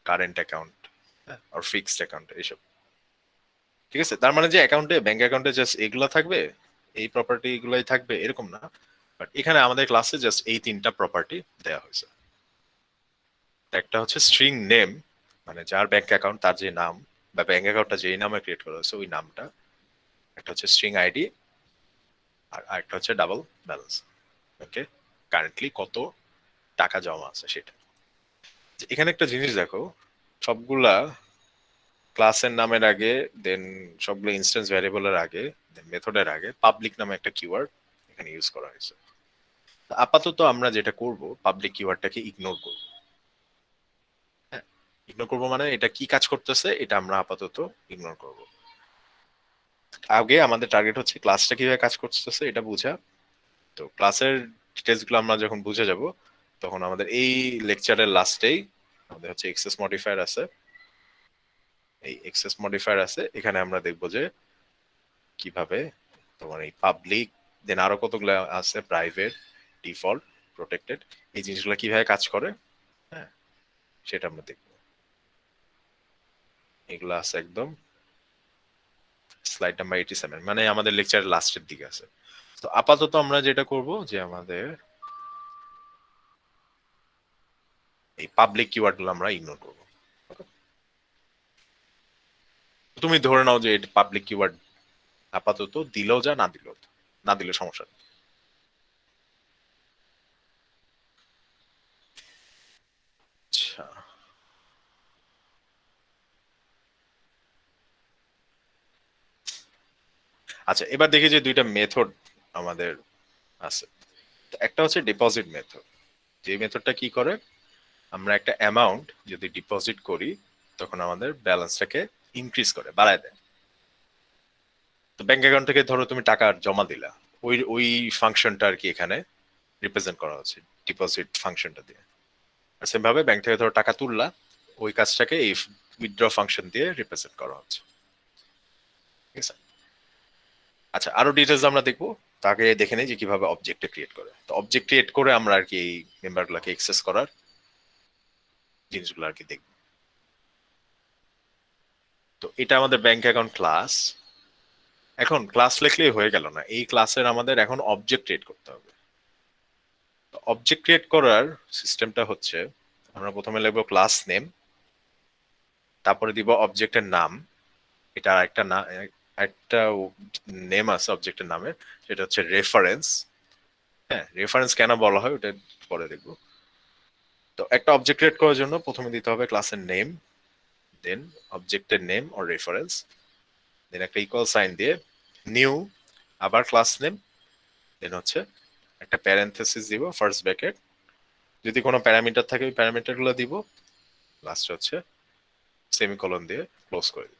current account আর ফিক্সড অ্যাকাউন্ট, এইসব। ঠিক আছে, তার মানে যে অ্যাকাউন্টে, ব্যাংক অ্যাকাউন্টে জাস্ট এগুলো থাকবে, এই প্রপার্টি এগুলাই থাকবে এরকম না। বাট এখানে আমাদের ক্লাসে জাস্ট এই তিনটা প্রপার্টি দেওয়া হয়েছে। একটা হচ্ছে স্ট্রিং নেম, মানে যার ব্যাংক অ্যাকাউন্ট তার যে নাম, বা ব্যাংক অ্যাকাউন্টটা যেই নামে ক্রিয়েট করা হয়েছে ওই নামটা। একটা হচ্ছে স্ট্রিং আইডি, আর আরেকটা হচ্ছে ডাবল ব্যালেন্স। ওকে, কারেন্টলি কত টাকা জমা আছে সেটা। এখানে একটা জিনিস দেখো, সবগুলা ক্লাসের নামের আগে, দেন সবগুলো ইনস্ট্যান্স ভ্যারিয়েবলের আগে, দেন মেথডের আগে পাবলিক নামে একটা কিওয়ার্ড এখানে ইউজ করা হয়েছে। আপাতত আমরা যেটা করব, পাবলিক কিওয়ার্ডটাকে ইগনোর করব। হ্যাঁ, ইগনোর করবো মানে এটা কি কাজ করতেছে এটা আমরা আপাতত ইগনোর করব। আগে আমাদের টার্গেট হচ্ছে ক্লাসটা কিভাবে কাজ করতেছে এটা বোঝা। তো ক্লাসের ডিটেলস গুলো আমরা যখন বুঝে যাব, তখন আমাদের এই লেকচারের লাস্টেই আমাদের হচ্ছে এক্সেস মডিফায়ার আছে। এই এক্সেস মডিফায়ার আছে, এখানে আমরা দেখবো যে কিভাবে তোমার এই পাবলিক, দেন আরো কতগুলো আছে প্রাইভেট, ডিফল্ট, প্রোটেক্টেড, এই জিনিসগুলো কিভাবে কাজ করে, হ্যাঁ, সেটা আমরা দেখব। এগুলো আছে একদম স্লাইড নাম্বার 87, মানে আমাদের লেকচারের লাস্টের দিকে আছে। তো আপাতত আমরা যেটা করব যে আমাদের এই পাবলিক কিওয়ার্ড গুলো আমরা ইগনোর করব। তুমি ধরে নাও যে এটা পাবলিক কিওয়ার্ড আপাতত দিলেও যা, না দিলেও না, দিলে সমস্যা নেই। আচ্ছা, আচ্ছা, এবার দেখি যে দুইটা মেথড আমাদের আছে। একটা হচ্ছে ডিপোজিট মেথড। যে মেথডটা কি করে, আমরা একটা অ্যামাউন্ট যদি ডিপোজিট করি তখন আমাদের ব্যালেন্সটাকে ইনক্রিজ করে, বাড়ায় দেয়। তো ব্যাংক অ্যাকাউন্ট থেকে ধরো তুমি টাকা জমা দিলা, ওই ওই ফাংশনটা আর কি এখানে রিপ্রেজেন্ট করা হচ্ছে ডিপোজিট ফাংশনটা দিয়ে। আর সেম ভাবে ব্যাংক থেকে ধরো টাকা তুললা, ওই কাজটাকে এই উইথড্র ফাংশন দিয়ে রিপ্রেজেন্ট করা হচ্ছে। ঠিক আছে, আচ্ছা, আরো ডিটেলস আমরা দেখবো। তাকে দেখে নেই যে কিভাবে অবজেক্ট ক্রিয়েট করে। তো অবজেক্ট ক্রিয়েট করে আমরা আর কি এই মেম্বারগুলোকে অ্যাক্সেস করার জিনিসগুলো আর কি দেখব। তো এটা আমাদের ব্যাংক অ্যাকাউন্ট ক্লাস। এখন ক্লাস লিখলেই হয়ে গেল না, এই ক্লাসের আমাদের এখন অবজেক্ট ক্রিয়েট করতে হবে। অবজেক্ট ক্রিয়েট করার সিস্টেমটা হচ্ছে, আমরা প্রথমে লিখবো ক্লাস নেম, তারপরে দিব অবজেক্টের নাম। এটা একটা নেম আছে অবজেক্টের নামের, সেটা হচ্ছে রেফারেন্স। হ্যাঁ, রেফারেন্স কেন বলা হয় ওটা পরে দেখবো। তো একটা অবজেক্ট ক্রিয়েট করার জন্য প্রথমে দিতে হবে ক্লাসের নেম, দেন অবজেক্টের নেম অর রেফারেন্স, দেন একটা ইকুয়াল সাইন দিয়ে নিউ, আবার ক্লাস নেম, দেন হচ্ছে একটা প্যারেনথেসিস দিব, ফার্স্ট ব্র্যাকেট, যদি কোনো প্যারামিটার থাকে ওই প্যারামিটার গুলো দিব, লাস্ট হচ্ছে সেমিকোলন দিয়ে ক্লোজ করে দিব।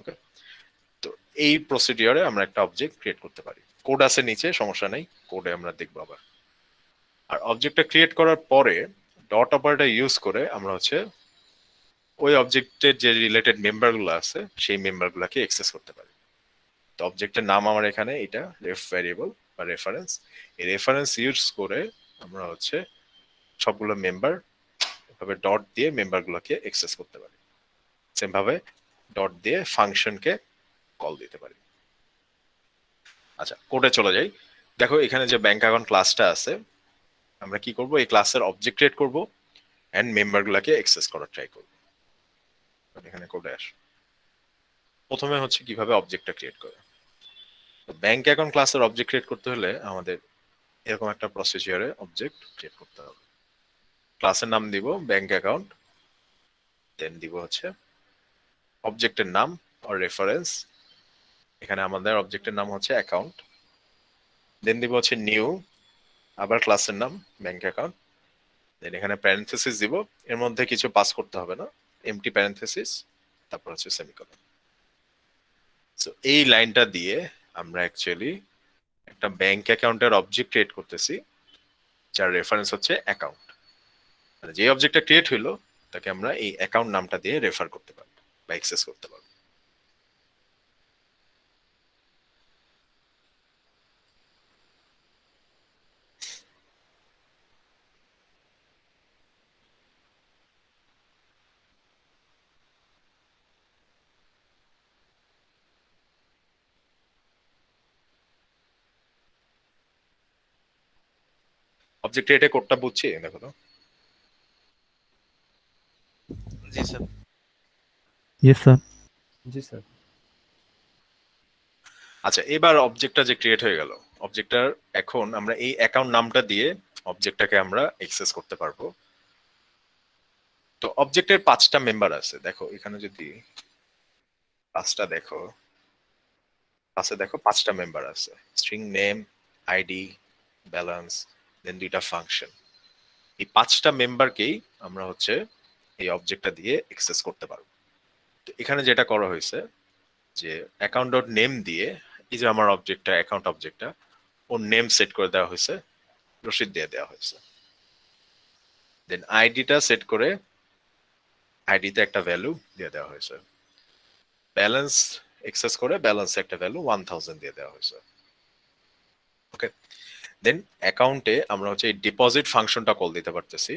ওকে, তো এই প্রসিডিওরে আমরা একটা অবজেক্ট ক্রিয়েট করতে পারি। কোড আছে নিচে, সমস্যা নেই, কোডে আমরা দেখবো আবার। আর অবজেক্টটা ক্রিয়েট করার পরে ডট অপারেটর ইউজ করে আমরা হচ্ছে ওই অবজেক্টের যে রিলেটেড মেম্বারগুলো আছে সেই মেম্বারগুলোকে অ্যাক্সেস করতে পারি। অবজেক্টের নাম আমার এখানে এটা রেফ ভ্যারিয়েবল বা রেফারেন্স। এই রেফারেন্স ইউজ করে আমরা হচ্ছে সবগুলো মেম্বার এভাবে ডট দিয়ে মেম্বারগুলোকে অ্যাক্সেস করতে পারি। সেম ভাবে ডট দিয়ে ফাংশনকে কল দিতে পারি। আচ্ছা, কোডে চলে যাই। দেখো এখানে যে ব্যাংক অ্যাকাউন্ট ক্লাসটা আছে, আমরা কি করব, এই ক্লাসের অবজেক্ট ক্রিয়েট করব এন্ড মেম্বারগুলোকে অ্যাক্সেস করার ট্রাই করব। এখানে কোডে আস, প্রথমে হচ্ছে কিভাবে অবজেক্টটা ক্রিয়েট করে। ব্যাংক অ্যাকাউন্ট ক্লাসের অবজেক্ট ক্রিয়েট করতে হলে আমাদের এরকম একটা প্রসিজারে অবজেক্ট ক্রিয়েট করতে হবে। ক্লাসের নাম দিব ব্যাংক অ্যাকাউন্ট, দেন দিব হচ্ছে অবজেক্টের নাম আর রেফারেন্স। এখানে আমাদের অবজেক্টের নাম হচ্ছে অ্যাকাউন্ট, দেন দিব হচ্ছে নিউ, আবার ক্লাসের নাম ব্যাংক অ্যাকাউন্ট, দেন এখানে প্যারেনথেসিস দিব, এর মধ্যে কিছু পাস করতে হবে না, এমটি প্যারেনথেসিস, তারপর হচ্ছে সেমিকোলন। সো এই লাইনটা দিয়ে আমরা অ্যাকচুয়ালি একটা ব্যাংক অ্যাকাউন্টের অবজেক্ট ক্রিয়েট করতেছি যার রেফারেন্স হচ্ছে অ্যাকাউন্ট। মানে যে অবজেক্টটা ক্রিয়েট হইলো তাকে আমরা এই অ্যাকাউন্ট নামটা দিয়ে রেফার করতে পারবো বা অ্যাক্সেস করতে পারবো। অবজেক্ট ক্রিয়েটে কোডটা বুঝছি, দেখো তো। জি স্যার। Yes sir. জি স্যার। আচ্ছা, এবার অবজেক্টটা যে ক্রিয়েট হয়ে গেল, অবজেক্টটার এখন আমরা এই অ্যাকাউন্ট নামটা দিয়ে অবজেক্টটাকে আমরা অ্যাক্সেস করতে পারবো। তো অবজেক্টের 5টা মেম্বার আছে, দেখো এখানে যদি 5টা দেখো, পাশে দেখো 5টা মেম্বার আছে, স্ট্রিং নেম, আইডি, ব্যালেন্স, দেন 2টা ফাংশন। এই 5টা মেম্বারকেই আমরা হচ্ছে এই অবজেক্টটা দিয়ে অ্যাক্সেস করতে পারবো। তো এখানে যেটা করা হয়েছে যে অ্যাকাউন্ট ডট নেম দিয়ে, এই যে আমার অবজেক্টটা অ্যাকাউন্ট অবজেক্টটা, ওর নেম সেট করে দেওয়া হয়েছে, রশিদ দিয়ে দেওয়া হয়েছে। দেন আইডিটা সেট করে আইডিতে একটা ভ্যালু দিয়ে দেওয়া হয়েছে। ব্যালেন্স এক্সেস করে ব্যালেন্সে একটা ভ্যালু 1000 দিয়ে দেওয়া হয়েছে। ওকে, দেন অ্যাকাউন্টে আমরা হচ্ছে এই ডিপোজিট ফাংশনটা কল দিতে পারতেছি।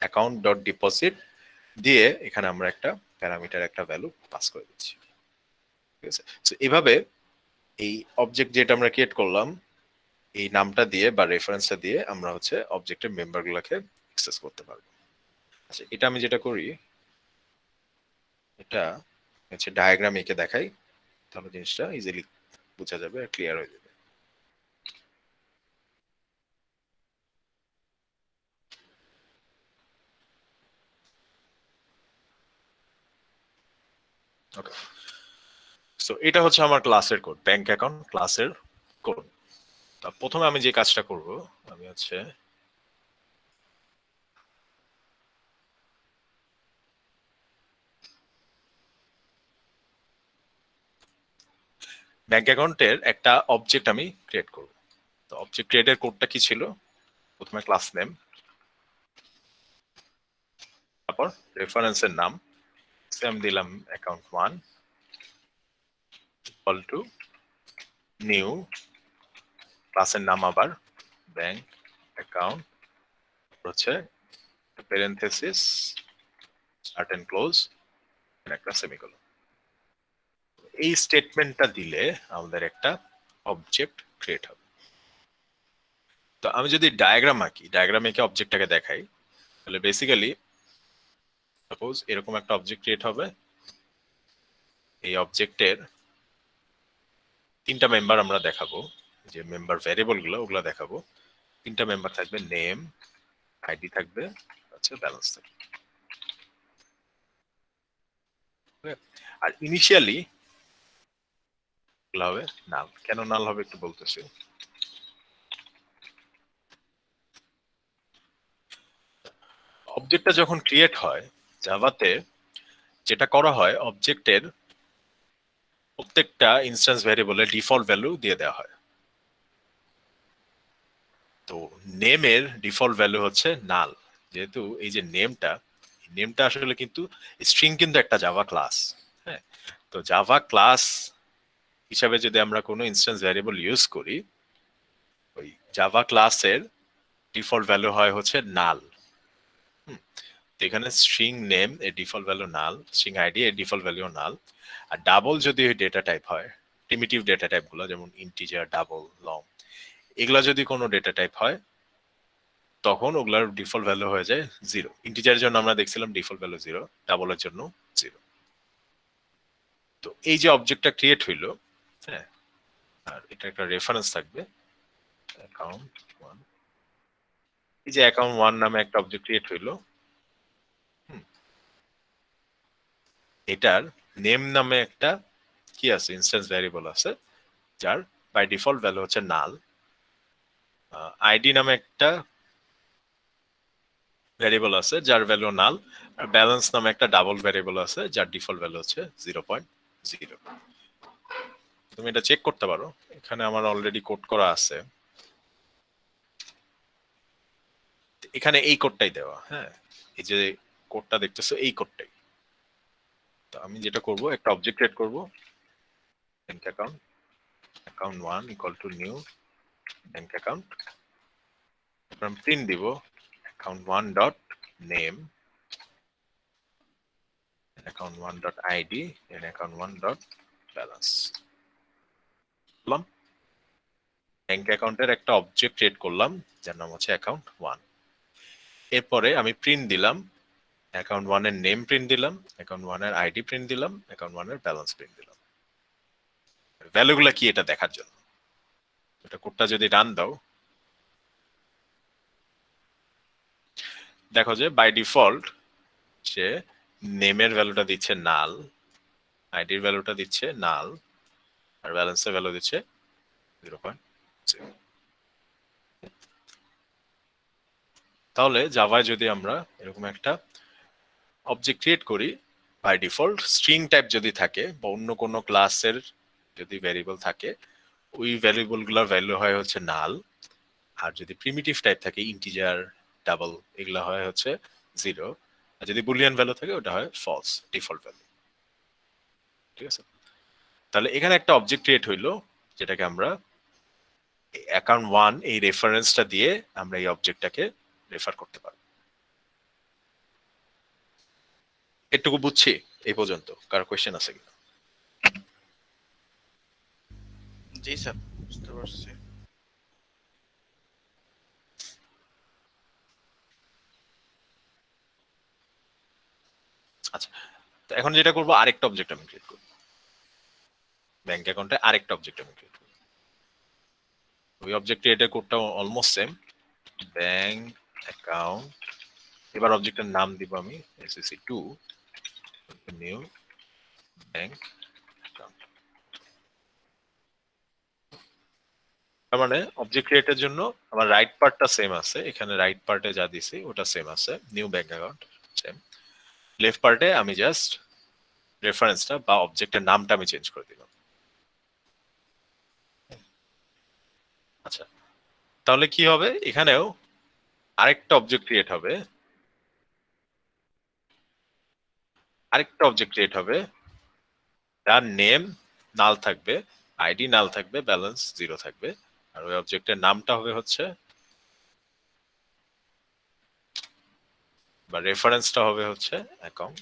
অ্যাকাউন্ট ডট ডিপোজিট দিয়ে এখানে আমরা একটা প্যারামিটার একটা ভ্যালু পাস করে দিচ্ছি। ঠিক আছে, সো এভাবে এই অবজেক্ট যেটা আমরা ক্রিয়েট করলাম এই নামটা দিয়ে বা রেফারেন্সটা দিয়ে আমরা হচ্ছে অবজেক্টের মেম্বারগুলোকে অ্যাক্সেস করতে পারবো। আচ্ছা, এটা আমি যেটা করি, এটা হচ্ছে ডায়াগ্রাম এঁকে দেখাই, তাহলে জিনিসটা ইজিলি বোঝা যাবে আর ক্লিয়ার হয়ে যাবে। ওকে, সো এটা হচ্ছে আমার ক্লাসের কোড, ব্যাংক অ্যাকাউন্ট ক্লাসের কোড। তা প্রথমে আমি যে কাজটা করব, আমি হচ্ছে ব্যাংক অ্যাকাউন্টের একটা অবজেক্ট আমি ক্রিয়েট করব। তো অবজেক্ট ক্রিয়েটের কোডটা কি ছিল, প্রথমে ক্লাস নেম, তারপর রেফারেন্সের নাম, সেম দিলাম অ্যাকাউন্ট 1 ইকুয়াল টু নিউ, ক্লাসের নাম আবার ব্যাংক অ্যাকাউন্ট, হচ্ছে প্যারেনথেসিস স্টার্ট এন্ড ক্লোজ, একটা সেমিকোলন। এই স্টেটমেন্টটা দিলে আমাদের একটা অবজেক্ট ক্রিয়েট হবে। তো আমি যদি ডায়াগ্রাম আঁকি, ডায়াগ্রাম এঁকে অবজেক্টটাকে দেখাই, তাহলে বেসিক্যালি সাপোজ এরকম একটা অবজেক্ট ক্রিয়েট হবে। এই অবজেক্টের 3টা মেম্বার আমরা দেখাবো, যে মেম্বার ভ্যারিয়েবল গুলো ওগুলো দেখাবো। 3টা মেম্বার থাকবে, নেম, আইডি থাকবে, আচ্ছা ব্যালেন্স থাকবে। আর ইনিশিয়ালি হবে নাল। কেন নাল হবে একটু বলতেছি। অবজেক্টটা যখন ক্রিয়েট হয় জাভাতে, যেটা করা হয় অবজেক্টের প্রত্যেকটা ইনস্ট্যান্স ভ্যারিয়েবলে ডিফল্ট ভ্যালু দিয়ে দেওয়া হয়। তো নেমের ডিফল্ট ভ্যালু হচ্ছে নাল, যেহেতু এই যে নেমটা আসলে কিন্তু স্ট্রিং, কিন্তু একটা জাভা ক্লাস। হ্যাঁ, তো জাভা ক্লাস হিসাবে যদি আমরা কোনো ইনস্ট্যান্স ভ্যারিয়েবল ইউজ করি, ওই জাভা ক্লাসের ডিফল্ট ভ্যালু হয় হচ্ছে নাল। এখানে স্ট্রিং নেম এর ডিফল্ট ভ্যালু নাল, স্ট্রিং আইডি এর ডিফল্ট ভ্যালু নাল। আর ডাবল যদি ওই ডেটা টাইপ হয়, প্রিমিটিভ ডেটা টাইপ গুলো যেমন ইন্টিজার, ডাবল, লং, এগুলা যদি কোনো ডেটা টাইপ হয় তখন ওগুলার ডিফল্ট ভ্যালু হয়ে যায় 0। ইন্টিজারের জন্য আমরা দেখছিলাম ডিফল্ট ভ্যালু 0, ডাবলের জন্য 0। তো এই যে অবজেক্টটা ক্রিয়েট হইলো, হ্যাঁ, আর এটা একটা রেফারেন্স থাকবে অ্যাকাউন্ট 1। এই যে অ্যাকাউন্ট 1 নামে একটা অবজেক্ট ক্রিয়েট হইলো, এটার নেম নামে একটা কি আছে, ইনস্ট্যান্স ভ্যারিয়েবল আছে যার বাই ডিফল্ট ভ্যালু হচ্ছে নাল। আইডি নামে একটা ভ্যারিয়েবল আছে যার ভ্যালু নাল। আর ব্যালেন্স নামে একটা ডাবল ভ্যারিয়েবল আছে যার ডিফল্ট ভ্যালু হচ্ছে 0.0। তুমি এটা চেক করতে পারো, এখানে আমার অলরেডি কোড করা আছে। এখানে এই কোডটাই দেওয়া, হ্যাঁ, এই যে কোডটা দেখতেছো এই কোডটাই। তো আমি যেটা করব, একটা অবজেক্ট ক্রিয়েট করব, bank account, account 1 equal to new bank account. তারপর আমি প্রিন্ট দিব account 1 dot name, account 1 dot ID, and account 1 dot balance. করলাম, ব্যাংক অ্যাকাউন্টের একটা অবজেক্ট ক্রিয়েট করলাম যার নাম হচ্ছে অ্যাকাউন্ট 1। এরপরে আমি প্রিন্ট দিলাম অ্যাকাউন্ট 1 এর নেম প্রিন্ট দিলাম, অ্যাকাউন্ট 1 এর আইডি প্রিন্ট দিলাম, অ্যাকাউন্ট 1 এর ব্যালেন্স প্রিন্ট দিলাম। ভ্যালুগুলো কি এটা দেখার জন্য। এটা কোডটা যদি রান দাও, দেখো যে বাই ডিফল্ট সে নেমের ভ্যালুটা দিচ্ছে নাল, আইডির ভ্যালুটা দিচ্ছে নাল, আর ব্যালেন্সের ভ্যালু দিচ্ছে 0.0। তাহলে জাভায় যদি আমরা এরকম একটা অবজেক্ট ক্রিয়েট করি, বাই ডিফল্ট স্ট্রিং টাইপ যদি থাকে বা অন্য কোনো ক্লাসের যদি ভ্যারিয়েবল থাকে, ওই ভ্যারিয়েবল গুলোর ভ্যালু হয় হচ্ছে নাল। আর যদি প্রিমিটিভ টাইপ থাকে, ইন্টিজার, ডাবল, এগুলা হয় হচ্ছে 0। আর যদি বুলিয়ান ভ্যালু থাকে ওটা হয় ফলস, ডিফল্ট ভ্যালু। ঠিক আছে, তাহলে এখানে একটা অবজেক্ট ক্রিয়েট হইলো যেটাকে আমরা অ্যাকাউন্ট 1 এই রেফারেন্সটা দিয়ে আমরা এই অবজেক্টটাকে রেফার করতে পারবো। এটুকু বুঝছি এই পর্যন্ত, কারো কোয়েশ্চেন আছে কিনা? জি স্যার, বুঝতে পারছি। আচ্ছা, তো এখন যেটা করবো, আরেকটা অবজেক্ট আমি ক্রিয়েট করবো ব্যাংক অ্যাকাউন্টে, আরেকটা অবজেক্ট আমি ক্রিয়েট করবো। ওই অবজেক্ট ক্রিয়েটের কোডটা অলমোস্ট সেম, ব্যাংক অ্যাকাউন্ট। এবার অবজেক্টের নাম দিব আমি SEC2 নিউ ব্যাংক অ্যাকাউন্ট। তার মানে অবজেক্ট ক্রিয়েটের জন্য আমার রাইট পার্টটা সেম আছে, এখানে রাইট পার্টে যা দিছি ওটা সেম আছে, new bank account same. Left পার্টে আমি জাস্ট রেফারেন্সটা বা অবজেক্টের নামটা আমি চেঞ্জ করে দিলাম। আচ্ছা, তাহলে কি হবে, এখানেও আরেকটা অবজেক্ট ক্রিয়েট হবে, যার নেম নাল থাকবে, আইডি নাল থাকবে, ব্যালেন্স 0 থাকবে। আর ওই অবজেক্টের নামটা হবে হচ্ছে, বা রেফারেন্সটা হবে হচ্ছে অ্যাকাউন্ট।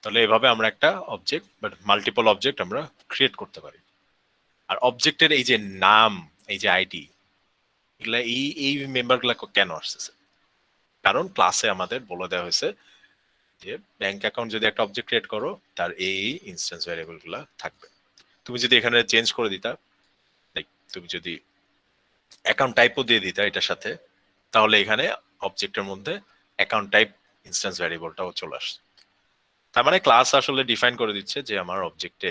তাহলে এভাবে আমরা একটা অবজেক্ট বা মাল্টিপল অবজেক্ট আমরা ক্রিয়েট করতে পারি। আর অবজেক্টের এই যে নাম, এই যে আইডি, এগুলা এই মেম্বার গুলা কেন আসতেছে, কারণ ক্লাসে আমাদের বলে দেওয়া হয়েছে যে ব্যাংক অ্যাকাউন্ট যদি একটা অবজেক্ট ক্রিয়েট করো তার এই ইনস্ট্যান্স ভ্যারিয়েবল গুলা থাকবে। তুমি যদি এখানে চেঞ্জ করে দিতা, তুমি যদি অ্যাকাউন্ট টাইপও দিয়ে দিতা এটার সাথে, তাহলে এখানে অবজেক্টের মধ্যে অ্যাকাউন্ট টাইপ ইনস্ট্যান্স ভ্যারিয়েবলটাও চলে আসছে। তার মানে ক্লাস আসলে ডিফাইন করে দিচ্ছে যে আমার অবজেক্টে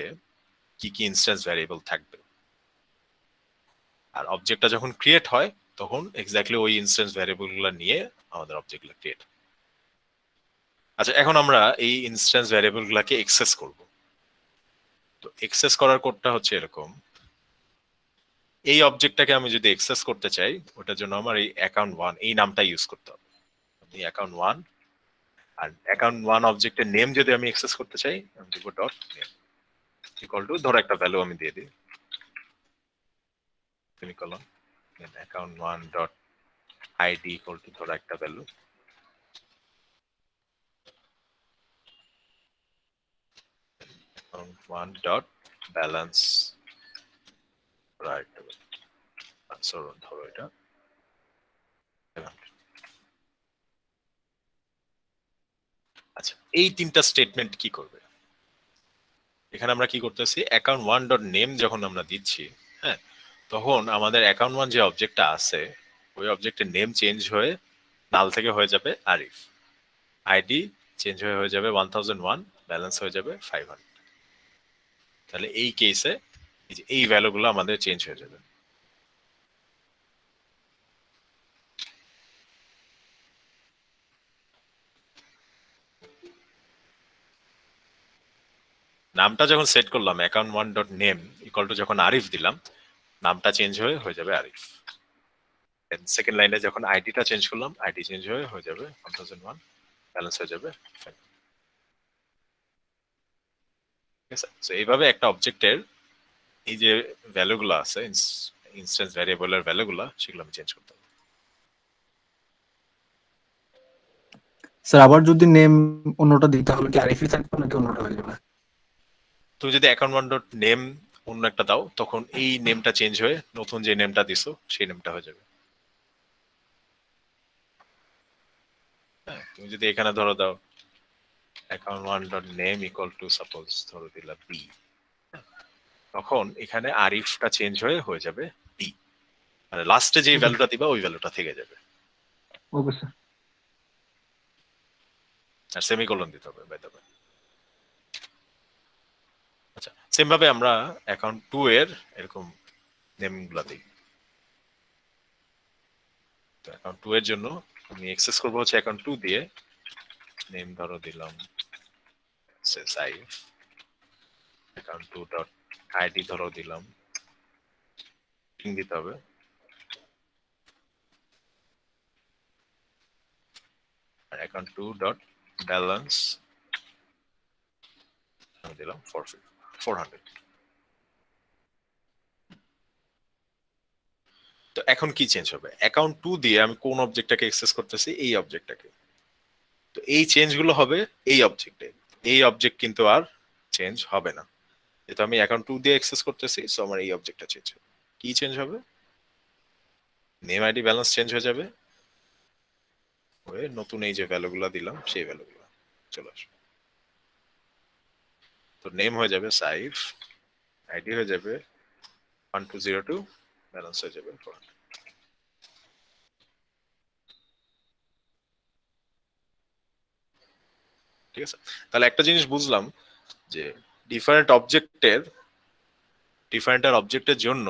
কি কি ইনস্ট্যান্স ভ্যারিয়েবল থাকবে। আর অবজেক্টটা যখন ক্রিয়েট হয় তখন এক্স্যাক্টলি ওই ইনস্ট্যান্স ভ্যারিয়েবল গুলো নিয়ে আমাদের অবজেক্টগুলো ক্রিয়েট। আচ্ছা, এখন আমরা এই ইনস্ট্যান্স ভ্যারিয়েবল গুলাকে এক্সেস করব। তো এক্সেস করার কোডটা হচ্ছে এরকম, এই অবজেক্টটাকে আমি যদি এক্সেস করতে চাই, ওটার জন্য আমার এই অ্যাকাউন্ট 1 এই নামটা ইউজ করতে হবে। এই অ্যাকাউন্ট 1 আর অ্যাকাউন্ট 1 অবজেক্টের নেম যদি আমি অ্যাক্সেস করতে চাই আমি দিব ডট নেম ইকুয়াল টু ধরো একটা ভ্যালু আমি দিয়ে দিই semicolon then account 1 dot ID equal to ধরো একটা value account 1 dot balance right ধরো এটা 700 আচ্ছা এই তিনটা স্টেটমেন্ট কি করবে এখানে আমরা কি করতেছি অ্যাকাউন্ট 1 ডট নেম যখন আমরা দিচ্ছি হ্যাঁ তখন আমাদের অ্যাকাউন্ট 1 যে অবজেক্টটা আছে ওই অবজেক্টের নেম চেঞ্জ হয়ে নাল থেকে হয়ে যাবে আরিফ আইডি চেঞ্জ হয়ে যাবে 1001 ব্যালেন্স হয়ে যাবে 500 তাহলে এই কেসে এই ভ্যালুগুলো আমাদের চেঞ্জ হয়ে যাবে নামটা যখন সেট করলাম account 1 dot name equal to যখন আরিফ দিলাম নামটা চেঞ্জ হয়ে যাবে আরিফ দেন সেকেন্ড লাইনে যখন আইডিটা চেঞ্জ করলাম আইডি চেঞ্জ হয়ে যাবে 1001 ব্যালেন্স হয়ে যাবে 500 ঠিক আছে সো এইভাবে একটা অবজেক্টের এই যে ভ্যালুগুলো আছে ইনস্ট্যান্স ভ্যারিয়েবলের ভ্যালুগুলো সেগুলো আমি চেঞ্জ করতে পারি স্যার আবার যদি নেম অন্যটা দিতে হবে কি আরিফই থাকবে নাকি অন্যটা হয়ে যাবে তুমি যদি অ্যাকাউন্ট 1 ডট নেম অন্য একটা দাও তখন এই নেমটা চেঞ্জ হয়ে নতুন যে নেমটা দিছো সেই নেমটা হয়ে যাবে হ্যাঁ তুমি যদি এখানে ধরো দাও account 1 dot name equal to suppose ধরো দিলা বি তখন এখানে আরিফটা চেঞ্জ হয়ে যাবে বি মানে লাস্টে যে ভ্যালুটা দিবা ওই ভ্যালুটা থেকে যাবে ওকে স্যার আর সেমিকোলন দিতে হবে বাই দ্য ওয়ে আচ্ছা সেম ভাবে আমরা অ্যাকাউন্ট 2 এর এরকম নেমগুলো দিই তো অ্যাকাউন্ট 2 এর জন্য আমি অ্যাক্সেস করব হচ্ছে অ্যাকাউন্ট 2 দিয়ে নেম ধরো দিলাম সাইফ অ্যাকাউন্ট 2 ডট আইডি ধরো দিলাম স্ট্রিং দিতে হবে আর অ্যাকাউন্ট 2 ডট ব্যালেন্স দিলাম 400 তো এখন কি চেঞ্জ হবে অ্যাকাউন্ট 2 দিয়ে আমি কোন অবজেক্টটাকে অ্যাক্সেস করতেছি এই অবজেক্টটাকে তো এই চেঞ্জগুলো হবে এই অবজেক্টে এই অবজেক্ট কিন্তু আর চেঞ্জ হবে না যেহেতু আমি অ্যাকাউন্ট 2 দিয়ে অ্যাক্সেস করতেছি সো আমার এই অবজেক্টটা চেঞ্জ হবে কি চেঞ্জ হবে নেম আইডি ব্যালেন্স চেঞ্জ হয়ে যাবে হয়ে নতুন এই যে ভ্যালুগুলো দিলাম সেই ভ্যালুগুলো চলে আসবে তো নেম হয়ে যাবে সাইফ আইডি হয়ে যাবে 1202 ব্যালেন্স হয়ে যাবে 400 ঠিক আছে তাহলে একটা জিনিস বুঝলাম যে ডিফারেন্ট অবজেক্টের জন্য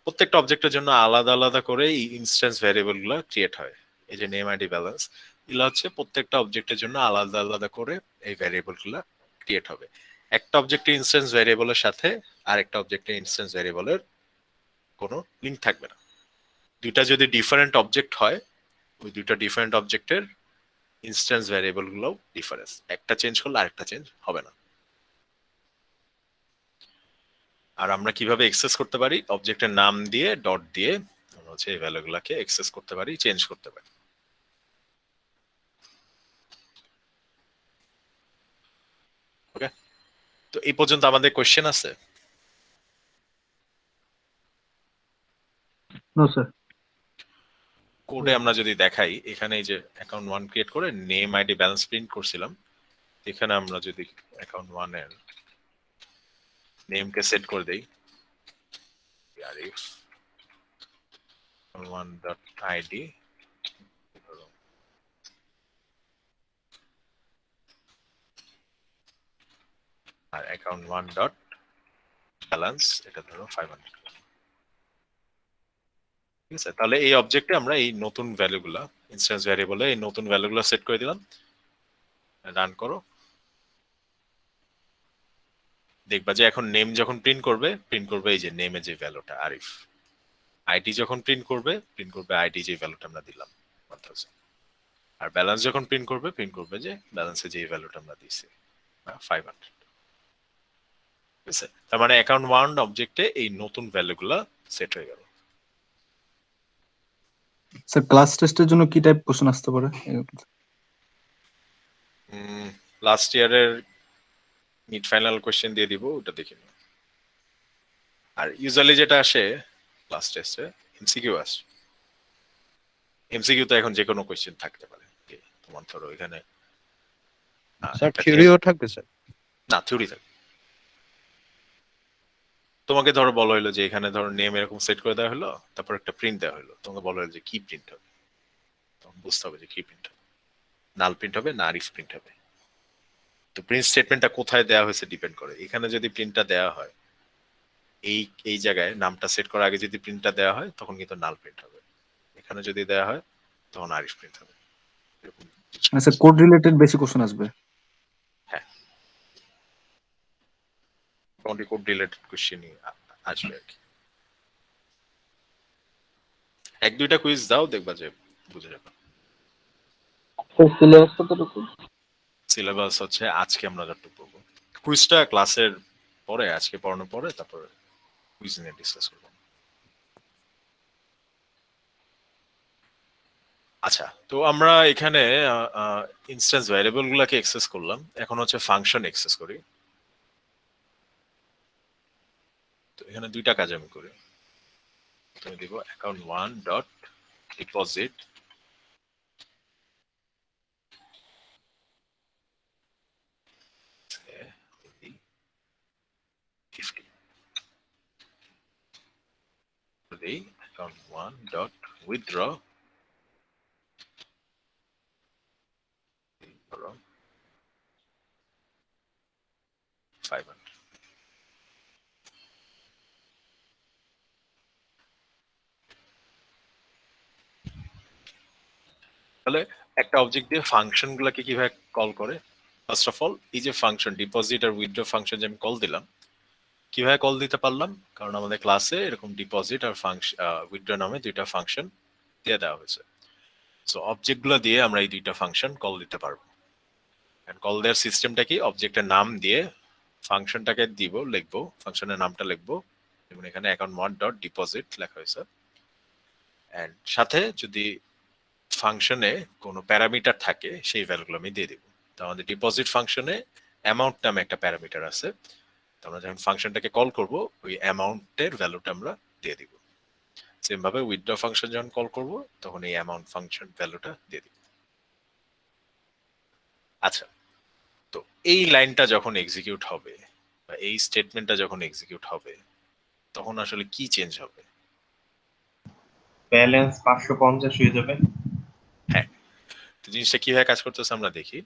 প্রত্যেকটা অবজেক্টের জন্য আলাদা আলাদা করে এই ইনস্ট্যান্স ভ্যারিয়েবল গুলো ক্রিয়েট হয় এই যে নেম আইডি ব্যালেন্স এগুলো হচ্ছে প্রত্যেকটা অবজেক্টের জন্য আলাদা আলাদা করে এই ভ্যারিয়েবল গুলো ক্রিয়েট হবে একটা অবজেক্টের ইনস্ট্যান্স ভ্যারিয়েবলের সাথে আরেকটা অবজেক্টের ইনস্ট্যান্স ভ্যারিয়েবলের কোনো লিংক থাকবে না দুইটা যদি ডিফারেন্ট অবজেক্ট হয় ওই দুইটা ডিফারেন্ট অবজেক্টের ইনস্ট্যান্স ভ্যারিয়েবল গুলো ডিফারেন্স একটা চেঞ্জ করলে আরেকটা চেঞ্জ হবে না আর আমরা কিভাবে অ্যাক্সেস করতে পারি অবজেক্টের নাম দিয়ে ডট দিয়ে আমরা হচ্ছে এই ভ্যালুগুলোকে অ্যাক্সেস করতে পারি চেঞ্জ করতে পারি ওকে তো এই পর্যন্ত আমাদের কোশ্চেন আছে নো স্যার কোডে আমরা যদি দেখাই এখানে এই যে অ্যাকাউন্ট 1 ক্রিয়েট করে নেম আইডি ব্যালেন্স প্রিন্ট করছিলাম এখানে আমরা যদি অ্যাকাউন্ট 1 এর নেমকে সেট করে দেই আরিফ 1.id আর অ্যাকাউন্ট 1 ডট ব্যালেন্স এটা ধরো 500 ঠিক আছে তাহলে এই অবজেক্টে আমরা এই নতুন ভ্যালুগুলা ইনস্ট্যান্স ভ্যারিয়েবলে এই নতুন ভ্যালুগুলো সেট করে দিলাম রান করো দেখবা যে এখন নেম যখন প্রিন্ট করবে এই যে নেমে যে ভ্যালুটা আরিফ আইডি যখন প্রিন্ট করবে আইডি যে ভ্যালুটা আমরা দিলাম 1000 আর ব্যালেন্স যখন প্রিন্ট করবে যে ব্যালেন্সে যে ভ্যালুটা আমরা দিয়েছি 500। ঠিক আছে, তার মানে অ্যাকাউন্ট 1 অবজেক্টে এই নতুন ভ্যালুগুলো সেট হয়ে গেল। স্যার ক্লাস টেস্টের জন্য কি টাইপ কোশ্চেন আসতে পারে? লাস্ট ইয়ারের মিড ফাইনাল কোশ্চেন দিয়ে দিব, ওটা দেখে নিও। আর ইউজুয়ালি যেটা আসে ক্লাস টেস্টে এমসিকিউ আসে। এমসিকিউ তো এখন যে কোনো কোশ্চেন থাকতে পারে। তোমার ধরো এখানে স্যার থিওরিও থাকবে স্যার? না, থিওরি থাকবে। তোমাকে ধরো বলা হলো যে এখানে ধরো নেম এরকম সেট করে দেওয়া হলো, তারপর একটা প্রিন্ট দেওয়া হলো, তোমাকে বলা হলো যে কি প্রিন্ট হবে, তখন বুঝতে হবে যে কি প্রিন্ট হবে, নাল প্রিন্ট হবে না আরিফ প্রিন্ট হবে। তো প্রিন্ট স্টেটমেন্টটা কোথায় দেওয়া হয়েছে ডিপেন্ড করে। এখানে যদি প্রিন্টটা দেওয়া হয় এই জায়গায় নামটা সেট করার আগে যদি প্রিন্টটা দেওয়া হয় তখন কিন্তু নাল প্রিন্ট হবে। এখানে যদি দেওয়া হয় তখন আরিফ প্রিন্ট হবে। স্যার কোড রিলেটেড বেশি কোশ্চেন আসবে? হ্যাঁ, কোড রিলেটেড কোশ্চেনই আসবে আর কি। এক দুইটা কুইজ দাও, দেখবা যে বুঝে যাবে। সিলেবাস কতটুকু? সিলেবাস হচ্ছে আজকে আমরা যতটুকু পড়বো, কুইজটা ক্লাসের পরে, আজকে পড়ানোর পরে তারপর কুইজ নিয়ে ডিসকাস করব। আচ্ছা, তো আমরা এখানে ইনস্ট্যান্স ভ্যারিয়েবল গুলাকে অ্যাক্সেস করলাম, এখন হচ্ছে ফাংশন অ্যাক্সেস করি। তো এখানে দুইটা কাজ আমি করি। তুমি দিব account 1 dot deposit account 1 dot withdraw $500। তাহলে একটা অবজেক্ট দিয়ে ফাংশন গুলাকে কিভাবে কল করে, ফার্স্ট অফ অল এই যে ফাংশন ডিপোজিট আর উইথড্র ফাংশন যে আমি কল দিলাম, কিভাবে কল দিতে পারলাম, কারণ আমাদের ক্লাসে এরকম ডিপোজিট আর ফাংশন উইথড্র নামে দুইটা ফাংশন দিয়ে দেওয়া হয়েছে। সো অবজেক্ট গুলো দিয়ে আমরা এই দুইটা ফাংশন কল দিতে পারবো। কল দেওয়ার সিস্টেমটা কি, অবজেক্টের নাম দিয়ে ফাংশনটাকে দিব, লিখবো ফাংশনের নামটা লিখবো, যেমন এখানে অ্যাকাউন্ট 1 ডট ডিপোজিট লেখা হয়েছে। এন্ড সাথে যদি ফাংশনে কোনো প্যারামিটার থাকে সেই ভ্যালুগুলো আমি দিয়ে দিব। তো আমাদের ডিপোজিট ফাংশনে অ্যামাউন্ট নামে একটা প্যারামিটার আছে, তো আমরা যখন ফাংশনটাকে কল করব ওই অ্যামাউন্টের ভ্যালুটা আমরা দিয়ে দিব। সেম ভাবে উইথড্র ফাংশন যখন কল করব তখন এই অ্যামাউন্ট ফাংশন ভ্যালুটা দিয়ে দিব। আচ্ছা, তো এই লাইনটা যখন এক্সিকিউট হবে বা এই স্টেটমেন্টটা যখন এক্সিকিউট হবে তখন আসলে কি চেঞ্জ হবে? ব্যালেন্স 550 হয়ে যাবে। হ্যাঁ, তো জিনিসটা কিভাবে কাজ করতেছে আমরা দেখি।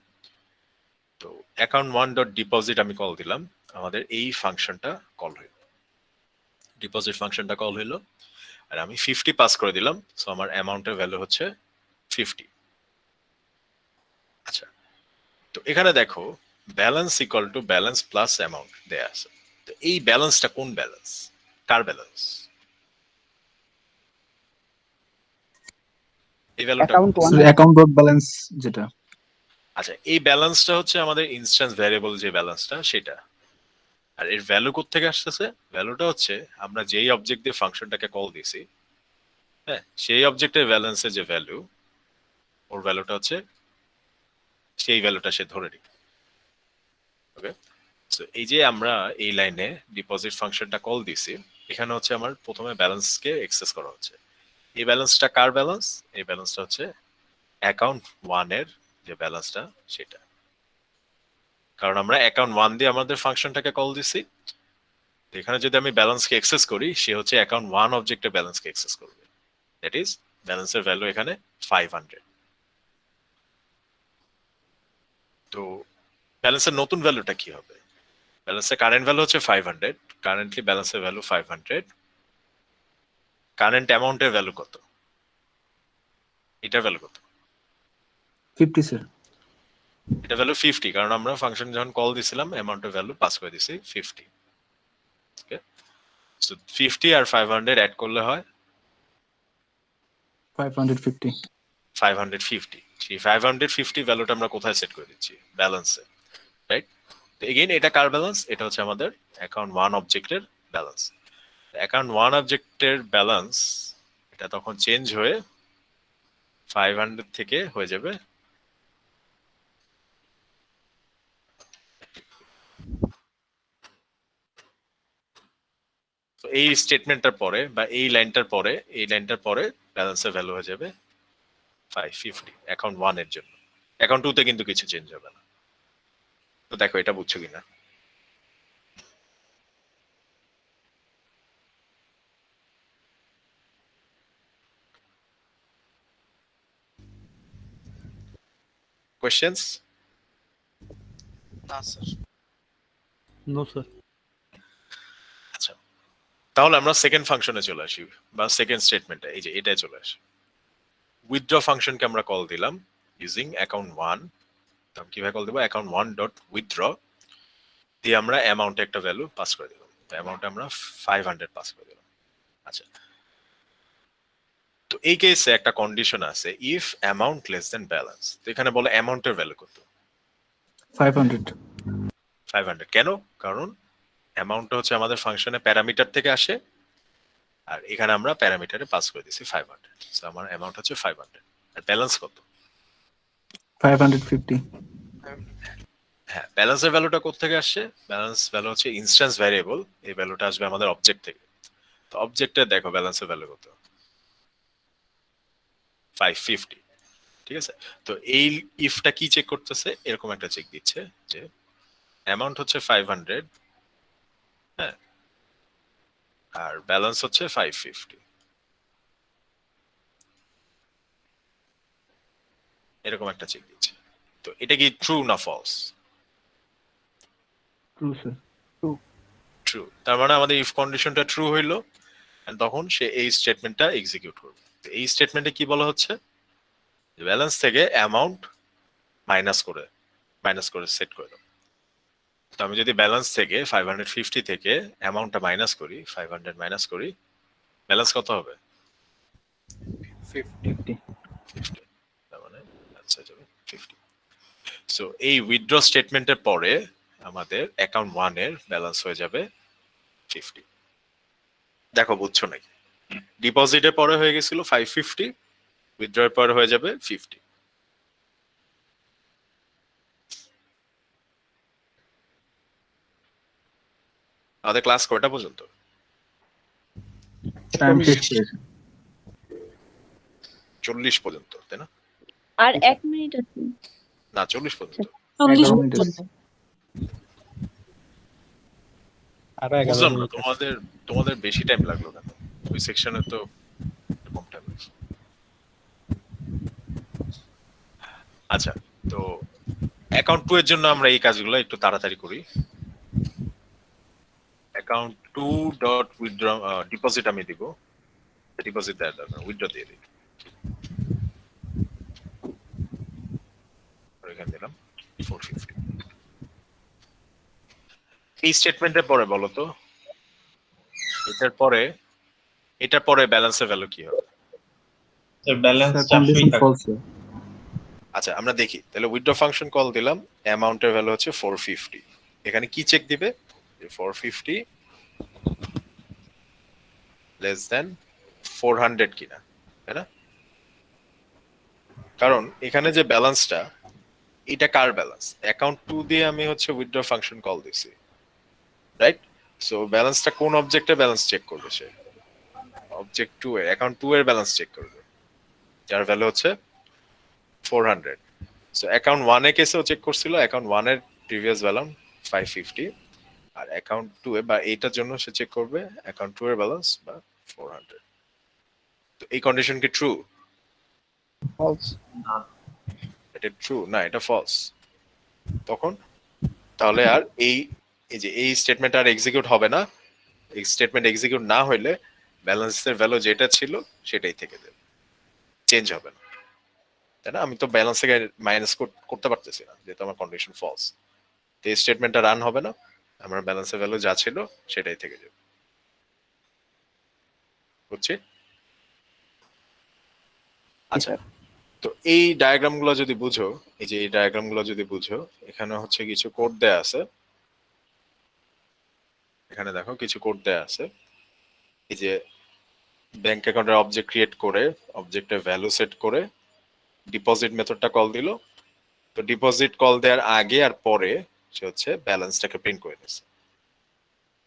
তো অ্যাকাউন্ট 1 ডট ডিপোজিট আমি কল দিলাম, আমাদের এই ফাংশনটা কল হইল, ডিপোজিট ফাংশনটা কল হইলো, আর আমি 50 পাস করে দিলাম। সো আমার অ্যামাউন্টের ভ্যালু হচ্ছে 50। আচ্ছা, তো এখানে দেখো balance equal to balance plus amount দেয়া আছে। তো এই ব্যালেন্সটা কোন ব্যালেন্স, কার ব্যালেন্স? এই ভ্যালুটা অ্যাকাউন্ট ডট ব্যালেন্স যেটা। আচ্ছা, এই ব্যালেন্সটা হচ্ছে আমাদের ইনস্ট্যান্স ভ্যারিয়েবল যে ব্যালেন্সটা সেটা। আর এর ভ্যালু কোত্থেকে আসতেছে? ভ্যালুটা হচ্ছে আমরা যেই অবজেক্ট দিয়ে ফাংশনটাকে কল দিছি, হ্যাঁ, সেই অবজেক্টের ব্যালেন্সের যে ভ্যালু, ওর ভ্যালুটা হচ্ছে সেই ভ্যালুটা সে ধরে নিবে। ওকে, সো এই যে আমরা এই লাইনে ডিপোজিট ফাংশনটা কল দিছি, এখানে হচ্ছে আমার প্রথমে ব্যালেন্সকে অ্যাক্সেস করা হচ্ছে। এই ব্যালেন্সটা কার ব্যালেন্স? এই ব্যালেন্সটা হচ্ছে অ্যাকাউন্ট 1 এর যে ব্যালেন্সটা সেটা, কারণ আমরা অ্যাকাউন্ট 1 দিয়ে আমাদের ফাংশনটাকে কল দিছি। তো এখানে যদি আমি ব্যালেন্সকে অ্যাক্সেস করি, সে হচ্ছে অ্যাকাউন্ট 1 অবজেক্টের ব্যালেন্সকে অ্যাক্সেস করবে। দ্যাট ইজ ব্যালেন্সের ভ্যালু এখানে 500। তো ব্যালেন্সের নতুন ভ্যালুটা কি হবে? ব্যালেন্সের কারেন্ট ভ্যালু হচ্ছে 500, কারেন্টলি ব্যালেন্সের ভ্যালু 500। কারেন্ট অ্যামাউন্টের ভ্যালু কত? এটার ভ্যালু কত? 50 স্যার। এটা ভ্যালু 50, কারণ আমরা ফাংশন যখন কল দিছিলাম অ্যামাউন্টের ভ্যালু পাস করে দিছি 50। ওকে, সো 50 আর 500 অ্যাড করলে হয় 550। 550। সেই 550 ভ্যালুটা আমরা কোথায় সেট করে দিচ্ছি? ব্যালেন্সে, রাইট? তো এগেইন এটা কার ব্যালেন্স? এটা হচ্ছে আমাদের অ্যাকাউন্ট 1 অবজেক্টের ব্যালেন্স। অ্যাকাউন্ট 1 অবজেক্টের ব্যালেন্স এটা তখন চেঞ্জ হয়ে 500 থেকে হয়ে যাবে তো এই স্টেটমেন্টটার পরে বা এই লাইনটার পরে ব্যালেন্সের ভ্যালু হয়ে যাবে 550 অ্যাকাউন্ট 1 এর জন্য। অ্যাকাউন্ট 2 তে কিন্তু কিছু চেঞ্জ হবে না। তো দেখো এটা বুঝছো কিনা? কোশ্চেন্স? না স্যার। No sir. আচ্ছা, তাহলে আমরা সেকেন্ড ফাংশনে চলে আসি বা সেকেন্ড স্টেটমেন্টে, এই যে এটাই চলে আসি। উইথড্র ফাংশনকে আমরা কল দিলাম ইউজিং অ্যাকাউন্ট 1। তো কিভাবে কল দেবো? অ্যাকাউন্ট 1 ডট উইথড্র দিয়ে আমরা অ্যামাউন্টে একটা ভ্যালু পাস করে দিলাম। তো অ্যামাউন্টে আমরা 500 পাস করে দিলাম। আচ্ছা, তো এই কেসে একটা কন্ডিশন আছে, if amount less than balance. তো এখানে বলে অ্যামাউন্টের ভ্যালু কত? 500। 500 কেন? কারণ অ্যামাউন্টটা হচ্ছে আমাদের ফাংশনে প্যারামিটার থেকে আসে, আর এখানে আমরা প্যারামিটারে পাস করে দিছি 500। সো আমার অ্যামাউন্ট হচ্ছে 500 আর ব্যালেন্স কত? 550। হ্যাঁ, ব্যালেন্সের ভ্যালুটা কোথা থেকে আসছে? ব্যালেন্স ভ্যালু হচ্ছে ইনস্ট্যান্স ভ্যারিয়েবল, এই ভ্যালুটা আসবে আমাদের অবজেক্ট থেকে। তো অবজেক্টে দেখো ব্যালেন্সের ভ্যালু কত? 550, ঠিক আছে? তো এই ইফটা কি চেক করতেছে? এরকম একটা চেক দিচ্ছে যে অ্যামাউন্ট হচ্ছে 500, হ্যাঁ, আর ব্যালেন্স হচ্ছে 550, এরকম একটা চেক দিচ্ছে। তো এটা কি ট্রু না ফলস? True sir. ট্রু। তার মানে আমাদের ইফ কন্ডিশনটা ট্রু হইলো, and তখন সে এই স্টেটমেন্টটা এক্সিকিউট করবে। তো এই স্টেটমেন্টে কি বলা হচ্ছে? ব্যালেন্স থেকে অ্যামাউন্ট মাইনাস করে সেট করে দাও। তো আমি যদি ব্যালেন্স থেকে 550 থেকে অ্যামাউন্টটা মাইনাস করি, 500 মাইনাস করি, ব্যালেন্স কত হবে? 50 50। তার মানে আনসার হবে 50। সো এই উইথড্র স্টেটমেন্টের পরে আমাদের অ্যাকাউন্ট 1 এর ব্যালেন্স হয়ে যাবে 50। দেখো বুঝছো নাকি? ডিপোজিটের পরে হয়ে গেছিল 550, উইথড্রয়ের পরে হয়ে যাবে 50। আমাদের ক্লাস কয়টা পর্যন্ত? টাইম শেষ করেছে। 40 পর্যন্ত, তাই না? আর 1 মিনিট আছে। না, 40 পর্যন্ত। 40 11 মিনিট পর্যন্ত। আরো 11 বুঝলাম না মিনিট। তোমাদের বেশি টাইম লাগলো কেন? ওই সেকশনে তো কম টাইম লাগছে। আচ্ছা, তো অ্যাকাউন্ট 2 এর জন্য আমরা এই কাজগুলো একটু তাড়াতাড়ি করি। অ্যাকাউন্ট 2 ডট উইথড্র ডিপোজিট আমি দিব। ডিপোজিট দেওয়ার দরকার, উইথড্র দিয়ে দিই। এখানে দিলাম 450। এই স্টেটমেন্টের পরে বলো তো, এটার পরে ব্যালেন্সের ভ্যালু কি হবে? স্যার ব্যালেন্স স্যার 400 কন্ডিশন থাকে। ফলস। আচ্ছা, আমরা দেখি তাহলে উইথড্র ফাংশন কল দিলাম, অ্যামাউন্টের ভ্যালু হচ্ছে 450। এখানে কি চেক দিবে? যে 450 লেস দেন 400 কিনা, তাই না? কারণ এখানে যে ব্যালেন্সটা, এটা কার ব্যালেন্স? অ্যাকাউন্ট 2 দিয়ে আমি হচ্ছে উইথড্র ফাংশন কল দিছি, রাইট? সো ব্যালেন্সটা কোন অবজেক্টের ব্যালেন্স চেক করবে? সে অবজেক্ট 2 এর, অ্যাকাউন্ট 2 এর ব্যালেন্স চেক করবে, যার ভ্যালু হচ্ছে 400। সো অ্যাকাউন্ট 1 এ কেসেও চেক করছিল, অ্যাকাউন্ট 1 এর প্রিভিয়াস ব্যালেন্স 550, আর অ্যাকাউন্ট 2 এ বা এইটার জন্য সে চেক করবে অ্যাকাউন্ট 2 এর ব্যালেন্স বা 400। তো এই কন্ডিশন কি ট্রু? ফলস। এটা ট্রু না, এটা ফলস। তখন তাহলে আর এই যে এই স্টেটমেন্ট আর এক্সিকিউট হবে না। এই স্টেটমেন্ট এক্সিকিউট না হইলে ব্যালেন্সের ভ্যালু যেটা ছিল সেটাই থেকে যাবে, চেঞ্জ হবে না, তাই না? আমি তো ব্যালেন্স থেকে মাইনাস করতে পারতেছি না, যেহেতু আমার কন্ডিশন ফলস। তো এই স্টেটমেন্টটা রান হবে না, আমার ব্যালেন্সের ভ্যালু যা ছিল সেটাই থেকে যাবে। বুঝছি? আচ্ছা, তো এই ডায়াগ্রাম গুলো যদি বুঝো, এই যে এই ডায়াগ্রাম গুলো যদি বুঝো, এখানে হচ্ছে কিছু কোড দেয়া আছে, এখানে দেখো কিছু কোড দেয়া আছে। এই যে ব্যাংক অ্যাকাউন্টের অবজেক্ট ক্রিয়েট করে, অবজেক্টের ভ্যালু সেট করে ডিপোজিট মেথডটা কল দিল। তো ডিপোজিট কল দেওয়ার আগে আর পরে সে হচ্ছে ব্যালেন্সটাকে প্রিন্ট করে নিচ্ছে।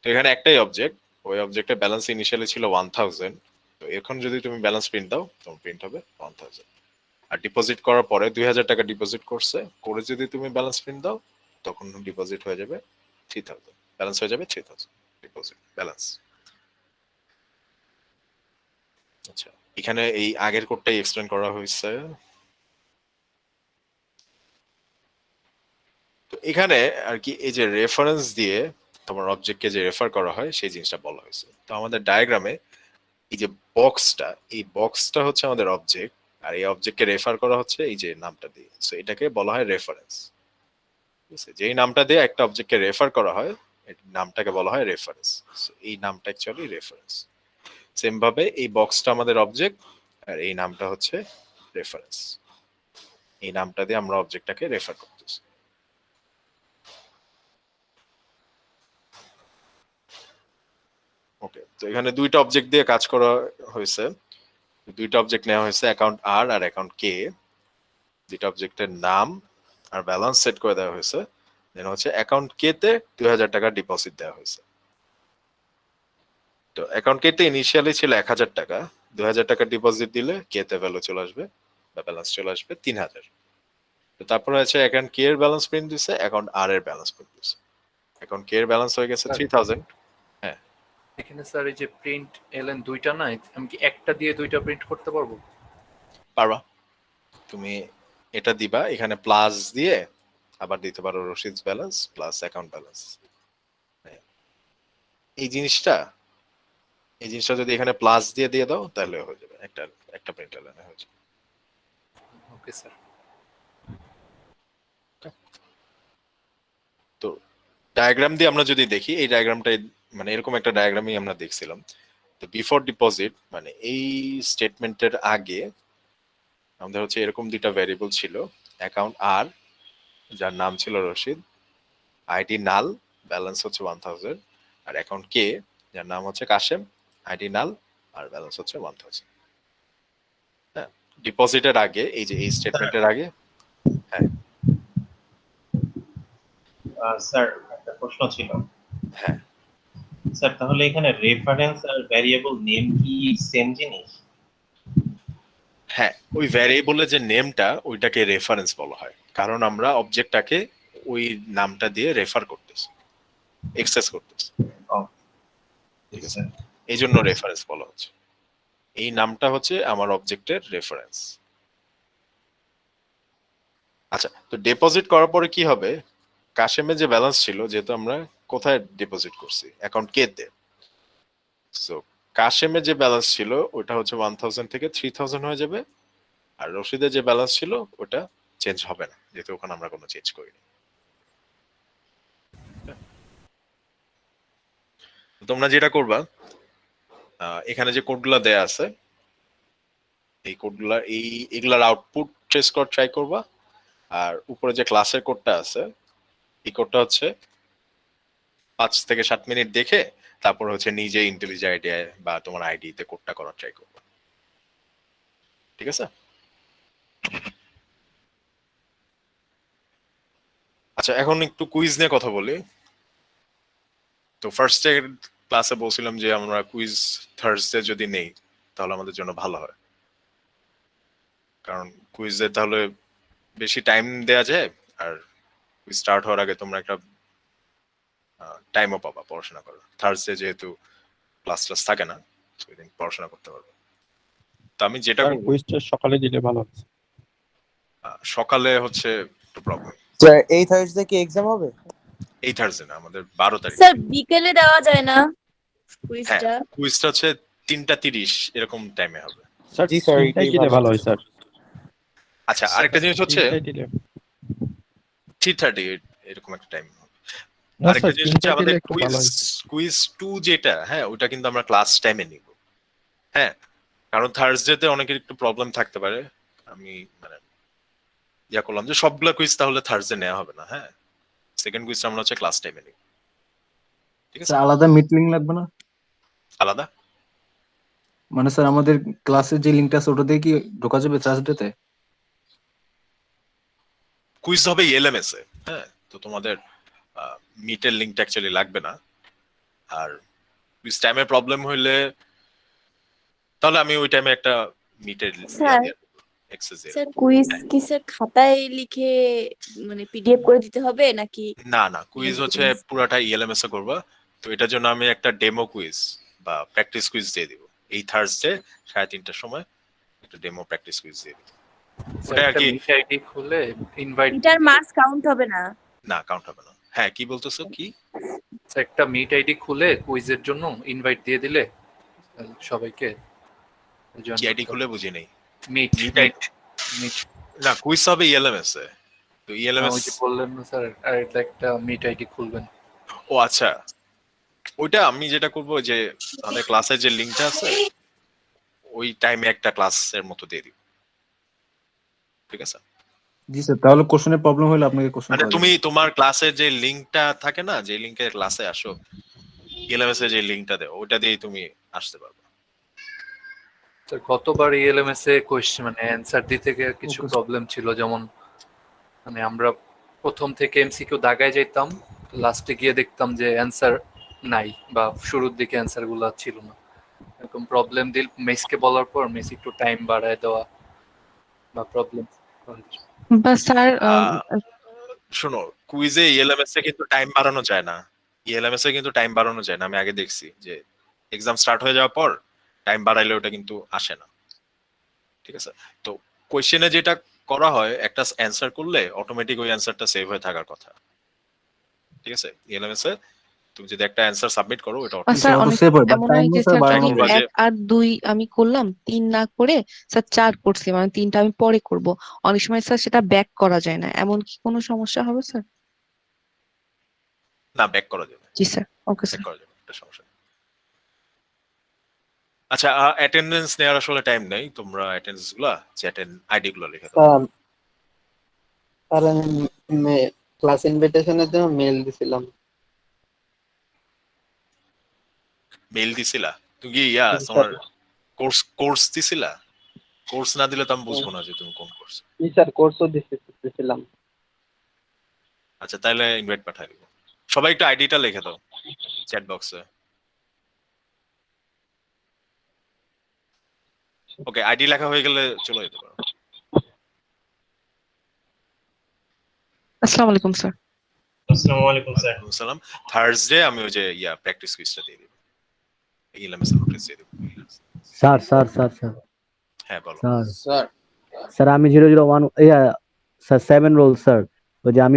তো এখানে একটাই অবজেক্ট, ওই অবজেক্টের ব্যালেন্স ইনিশিয়ালি ছিল 1000। তো এখন যদি তুমি ব্যালেন্স প্রিন্ট দাও তখন প্রিন্ট হবে 1000। আর ডিপোজিট করার পরে 2000 টাকা ডিপোজিট করছে, করে যদি তুমি ব্যালেন্স প্রিন্ট দাও তখন ডিপোজিট হয়ে যাবে 3000, ব্যালেন্স হয়ে যাবে 3000 ডিপোজিট ব্যালেন্স। আচ্ছা, এখানে এই আগের কোডটাই এক্সপ্লেন করা হয়েছে। তো এখানে আর কি এই যে রেফারেন্স দিয়ে তোমার অবজেক্টকে যে রেফার করা হয় সেই জিনিসটা বলা হয়েছে। তো আমাদের ডায়াগ্রামে এই যে বক্সটা, এই বক্সটা হচ্ছে আমাদের অবজেক্ট, আর এই অবজেক্টকে রেফার করা হচ্ছে এই যে নামটা দিয়ে। সো এটাকে বলা হয় রেফারেন্স। ঠিক আছে, যেই নামটা দিয়ে একটা অবজেক্টকে রেফার করা হয় এই নামটাকে বলা হয় রেফারেন্স। সো এই নামটা অ্যাকচুয়ালি রেফারেন্স। সেম ভাবে এই বক্সটা আমাদের অবজেক্ট, আর এই নামটা হচ্ছে রেফারেন্স। এই নামটা দিয়ে আমরা অবজেক্টটাকে রেফার করতেছি। ওকে, তো এখানে দুইটা অবজেক্ট দিয়ে কাজ করা হয়েছে। দুইটা অবজেক্ট নেওয়া হয়েছে, অ্যাকাউন্ট আর আর অ্যাকাউন্ট কে। দুইটা অবজেক্টের নাম আর ব্যালেন্স সেট করে দেওয়া হয়েছে। দেন হচ্ছে অ্যাকাউন্ট কে তে 2000 টাকা ডিপোজিট দেওয়া হয়েছে। তো অ্যাকাউন্ট কে তে ইনিশিয়ালি ছিল 1000 টাকা, 2000 টাকা ডিপোজিট দিলে কে তে ভ্যালু চলে আসবে বা ব্যালেন্স চলে আসবে 3000। তো তারপর আছে অ্যাকাউন্ট কে এর ব্যালেন্স প্রিন্ট দিছে, অ্যাকাউন্ট আর এর ব্যালেন্স প্রিন্ট দিছে। অ্যাকাউন্ট কে এর ব্যালেন্স হয়ে গেছে 3000। হ্যাঁ, এখানে স্যার এই যে প্রিন্ট এলএন দুইটা না, আমি কি একটা দিয়ে দুইটা প্রিন্ট করতে পারবো? পারবা। তুমি এটা দিবা, এখানে প্লাস দিয়ে আবার দিতে পারো Rashid balance plus account balance. এই জিনিসটা যদি এখানে প্লাস দিয়ে দিয়ে দাও তাহলে হয়ে যাবে, একটা প্রিন্ট এলানে হয়ে যাবে। Okay sir. তো ডায়াগ্রাম দিয়ে আমরা যদি দেখি, এই ডায়াগ্রামটাই মানে এরকম একটা ডায়াগ্রামই আমরা দেখছিলাম। তো বিফোর ডিপোজিট মানে এই স্টেটমেন্টের আগে আমাদের হচ্ছে এরকম দুইটা ভ্যারিয়েবল ছিল, অ্যাকাউন্ট আর যার নাম ছিল রশিদ, আইডি নাল, ব্যালেন্স হচ্ছে 1000, আর অ্যাকাউন্ট কে যার নাম হচ্ছে কাশেম, আইডি নাল আর ব্যালেন্স হচ্ছে 1000। হ্যাঁ, ডিপোজিটের আগে এই যে এই স্টেটমেন্টের আগে। হ্যাঁ স্যার একটা প্রশ্ন ছিল। হ্যাঁ স্যার তাহলে এখানে রেফারেন্স আর ভ্যারিয়েবল নেম কি সেম জিনিস? হ্যাঁ, ওই ভ্যারিয়েবলের যে নেমটা ওইটাকে রেফারেন্স বলা হয়, কারণ আমরা অবজেক্টটাকে ওই নামটা দিয়ে রেফার করতেছি, এক্সেস করতেছি। ঠিক আছে, এই জন্য রেফারেন্স বলা হচ্ছে। এই নামটা হচ্ছে আমার অবজেক্টের রেফারেন্স। আচ্ছা, তো ডিপোজিট করার পরে কি হবে? কাশেমের যে ব্যালেন্স ছিল, যেহেতু আমরা কোথায় ডিপোজিট করছি, অ্যাকাউন্ট কে তে, সো কাশেমের যে ব্যালেন্স ছিল ওটা হচ্ছে 1000 থেকে 3000 হয়ে যাবে, আর রশিদের যে ব্যালেন্স ছিল ওটা চেঞ্জ হবে না, যেহেতু ওখানে আমরা কোনো চেঞ্জ করিনি। তোমরা যেটা করবা, এখানে যে কোডগুলো দেয়া আছে এই কোডগুলা এগুলার আউটপুট ট্রেস করার ট্রাই করবা। আর উপরে যে ক্লাসের কোডটা আছে এই কোডটা হচ্ছে 5 থেকে 7 মিনিট দেখে তারপর হচ্ছে নিজে ইন্টেলিজেন্ট আইডিয়া বা তোমার আইডিতে কোডটা করার ট্রাই করবা। ঠিক আছে? আচ্ছা, এখন একটু কুইজ নিয়ে কথা বলি। তো ফার্স্ট ক্লাসে বলছিলাম যে আমরা কুইজ থার্সডে যদি নেই তাহলে আমাদের জন্য ভালো হয়, কারণ কুইজে তাহলে বেশি টাইম দেয়া যায়, আর কুইজ স্টার্ট হওয়ার আগে তোমরা একটা টাইমও পাবা পড়াশোনা করার। থার্সডে যেহেতু ক্লাস থাকে না, সেদিন পড়াশোনা করতে পারবে। তো আমি যেটা কুইজটা সকালে দিলে ভালো হবে। সকালে হচ্ছে একটু প্রবলেম। স্যার এই থার্সডে কি এক্সাম হবে? এই থার্সডে না, আমাদের 12 তারিখ। স্যার বিকেলে দেওয়া যায় না কুইজটা? কুইজটা হচ্ছে 3:30 এরকম টাইমে হবে। স্যার জি স্যার, এটাই দিলে ভালো হয় স্যার। আচ্ছা, আরেকটা জিনিস হচ্ছে 3:30 এরকম একটা টাইম। আরেকটা জিনিস হচ্ছে আমাদের কুইজ 2 যেটা, হ্যাঁ ওটা কিন্তু আমরা ক্লাস টাইমে নিব। হ্যাঁ, কারণ থার্সডেতে অনেকের একটু প্রবলেম থাকতে পারে, আমি মানে ইয়া করলাম যে সবগুলা কুইজ তাহলে থার্সডে নেওয়া হবে না। হ্যাঁ, সেকেন্ড কুইজটা আমরা হচ্ছে ক্লাস টাইমে নিব। ঠিক আছে, স্যার আলাদা মিট লিঙ্ক লাগবে না? আলাদা মানে স্যার আমাদের ক্লাসের যে লিঙ্কটা আছে ওটা দিয়ে কি ঢোকা যাবে থার্সডেতে? কুইজ হবে এলএমএস এ। হ্যাঁ, তো তোমাদের মিটের লিঙ্কটা অ্যাকচুয়ালি লাগবে না। আর কুইজ টাইমে প্রবলেম হইলে তাহলে আমি ওই টাইমে একটা মিটের স্যার অ্যাক্সেস স্যার কুইজ কি স্যার খাতায় লিখে মানে পিডিএফ করে দিতে হবে নাকি? না না, কুইজ হচ্ছে পুরাটা ইএলএমএস এ করবা। তো এটার জন্য আমি একটা ডেমো কুইজ বা প্র্যাকটিস কুইজ দিয়ে দিব এই থার্সডে 3:30টার সময় একটা ডেমো প্র্যাকটিস কুইজ দিয়ে দিব। ওটা আর একটা কি মিট আইডি খুলে ইনভাইট এটার মার্কস কাউন্ট হবে না? না, কাউন্ট হবে না। হ্যাঁ, কি বলতেছো কি? একটা মিট আইডি খুলে কুইজের জন্য ইনভাইট দিয়ে দিলে সবাইকে কি আইডি খুলে বুঝি নেই। মিট মিট মিট না, কুইজ হবে ইএলএমএস এ। তো ইএলএমএস ওই যে বললেন না স্যার, আর এটা একটা মিট আইডি খুলবেন। ও আচ্ছা, ওইটা আমি যেটা করব যে আমাদের ক্লাসের যে লিংকটা আছে ওই টাইমে একটা ক্লাসের মতো দিয়ে দিব। ঠিক আছে, জি স্যার, তাহলে কোশ্চেনের প্রবলেম হলে আপনাকে কোশ্চেন মানে তুমি তোমার ক্লাসের যে লিংকটা থাকে না, যে লিংকে ক্লাসে আসো, ইএলএমএস এর যে লিংকটা দেও ওটা দিয়েই তুমি আসতে পারবে। স্যার গতবার ইএলএমএস এ কোশ্চেন মানে অ্যানসার দিতে গিয়ে কিছু প্রবলেম ছিল, যেমন মানে আমরা প্রথম থেকে এমসিকিউ দাগায় যাইতাম, লাস্টে গিয়ে দেখতাম যে অ্যানসার নাই বা শুরুর দিকে অ্যানসার গুলো ছিল না। এরকম প্রবলেম দিল মেসকে বলার পর মেস একটু টাইম বাড়ায় দেওয়া বা প্রবলেম। বা স্যার শোনো, কুইজে ইএলএমএস এ কিন্তু টাইম বাড়ানো যায় না। ইএলএমএস এ কিন্তু টাইম বাড়ানো যায় না, আমি আগে দেখছি যে এক্সাম স্টার্ট হয়ে যাওয়ার পর টাইম বাড়াইলে ওটা কিন্তু আসে না। ঠিক আছে, তো কোশ্চেনে যেটা করা হয় একটা অ্যানসার করলে অটোমেটিক ওই অ্যানসারটা সেভ হয়ে থাকার কথা। ঠিক আছে, ইএলএমএস এ তুমি যদি একটা অ্যানসার সাবমিট করো এটা স্যার অনেক এমন হয় যে স্যার বাড়ানো যখন 1 আর 2 আমি করলাম, 3 না করে স্যার 4 করছি, মানে 3টা আমি পরে করব। অনেক সময় স্যার সেটা ব্যাক করা যায় না, এমন কি কোনো সমস্যা হবে স্যার? না, ব্যাক করা যাবে। জি স্যার, ওকে স্যার। করা যাবে, এটা সমস্যা নেই। আচ্ছা, অ্যাটেন্ডেন্স নেওয়ার আসলে টাইম নেই, তোমরা অ্যাটেন্ডেন্স গুলা চ্যাটেন আইডি গুলো লিখে দাও। স্যার আমি ক্লাস ইনভিটেশনের জন্য মেল দিছিলাম। মেইল দিছিলা? তুমি কি তোমার কোর্স দিছিলা? কোর্স না দিলে তো আমি বুঝবো না যে তুমি কোন কোর্স। জি স্যার, কোর্সও দিছিলাম। আচ্ছা, তাহলে ইনভাইট পাঠাই দিব। সবাই একটু আইডিটা লিখে দাও চ্যাট বক্সে। ওকে, আইডি লেখা হয়ে গেলে চলে যেতে পারো। আসসালামু আলাইকুম স্যার। আসসালামু আলাইকুম স্যার। আসসালাম। থার্সডে আমি ওই যে প্র্যাকটিস কুইজটা দিয়ে দিব, ইএলএমএস এর নোটিস দিয়ে দিব। স্যার স্যার স্যার স্যার হ্যাঁ বলো। স্যার স্যার আমি 001 স্যার 7 রোল স্যার, ওই যে আমি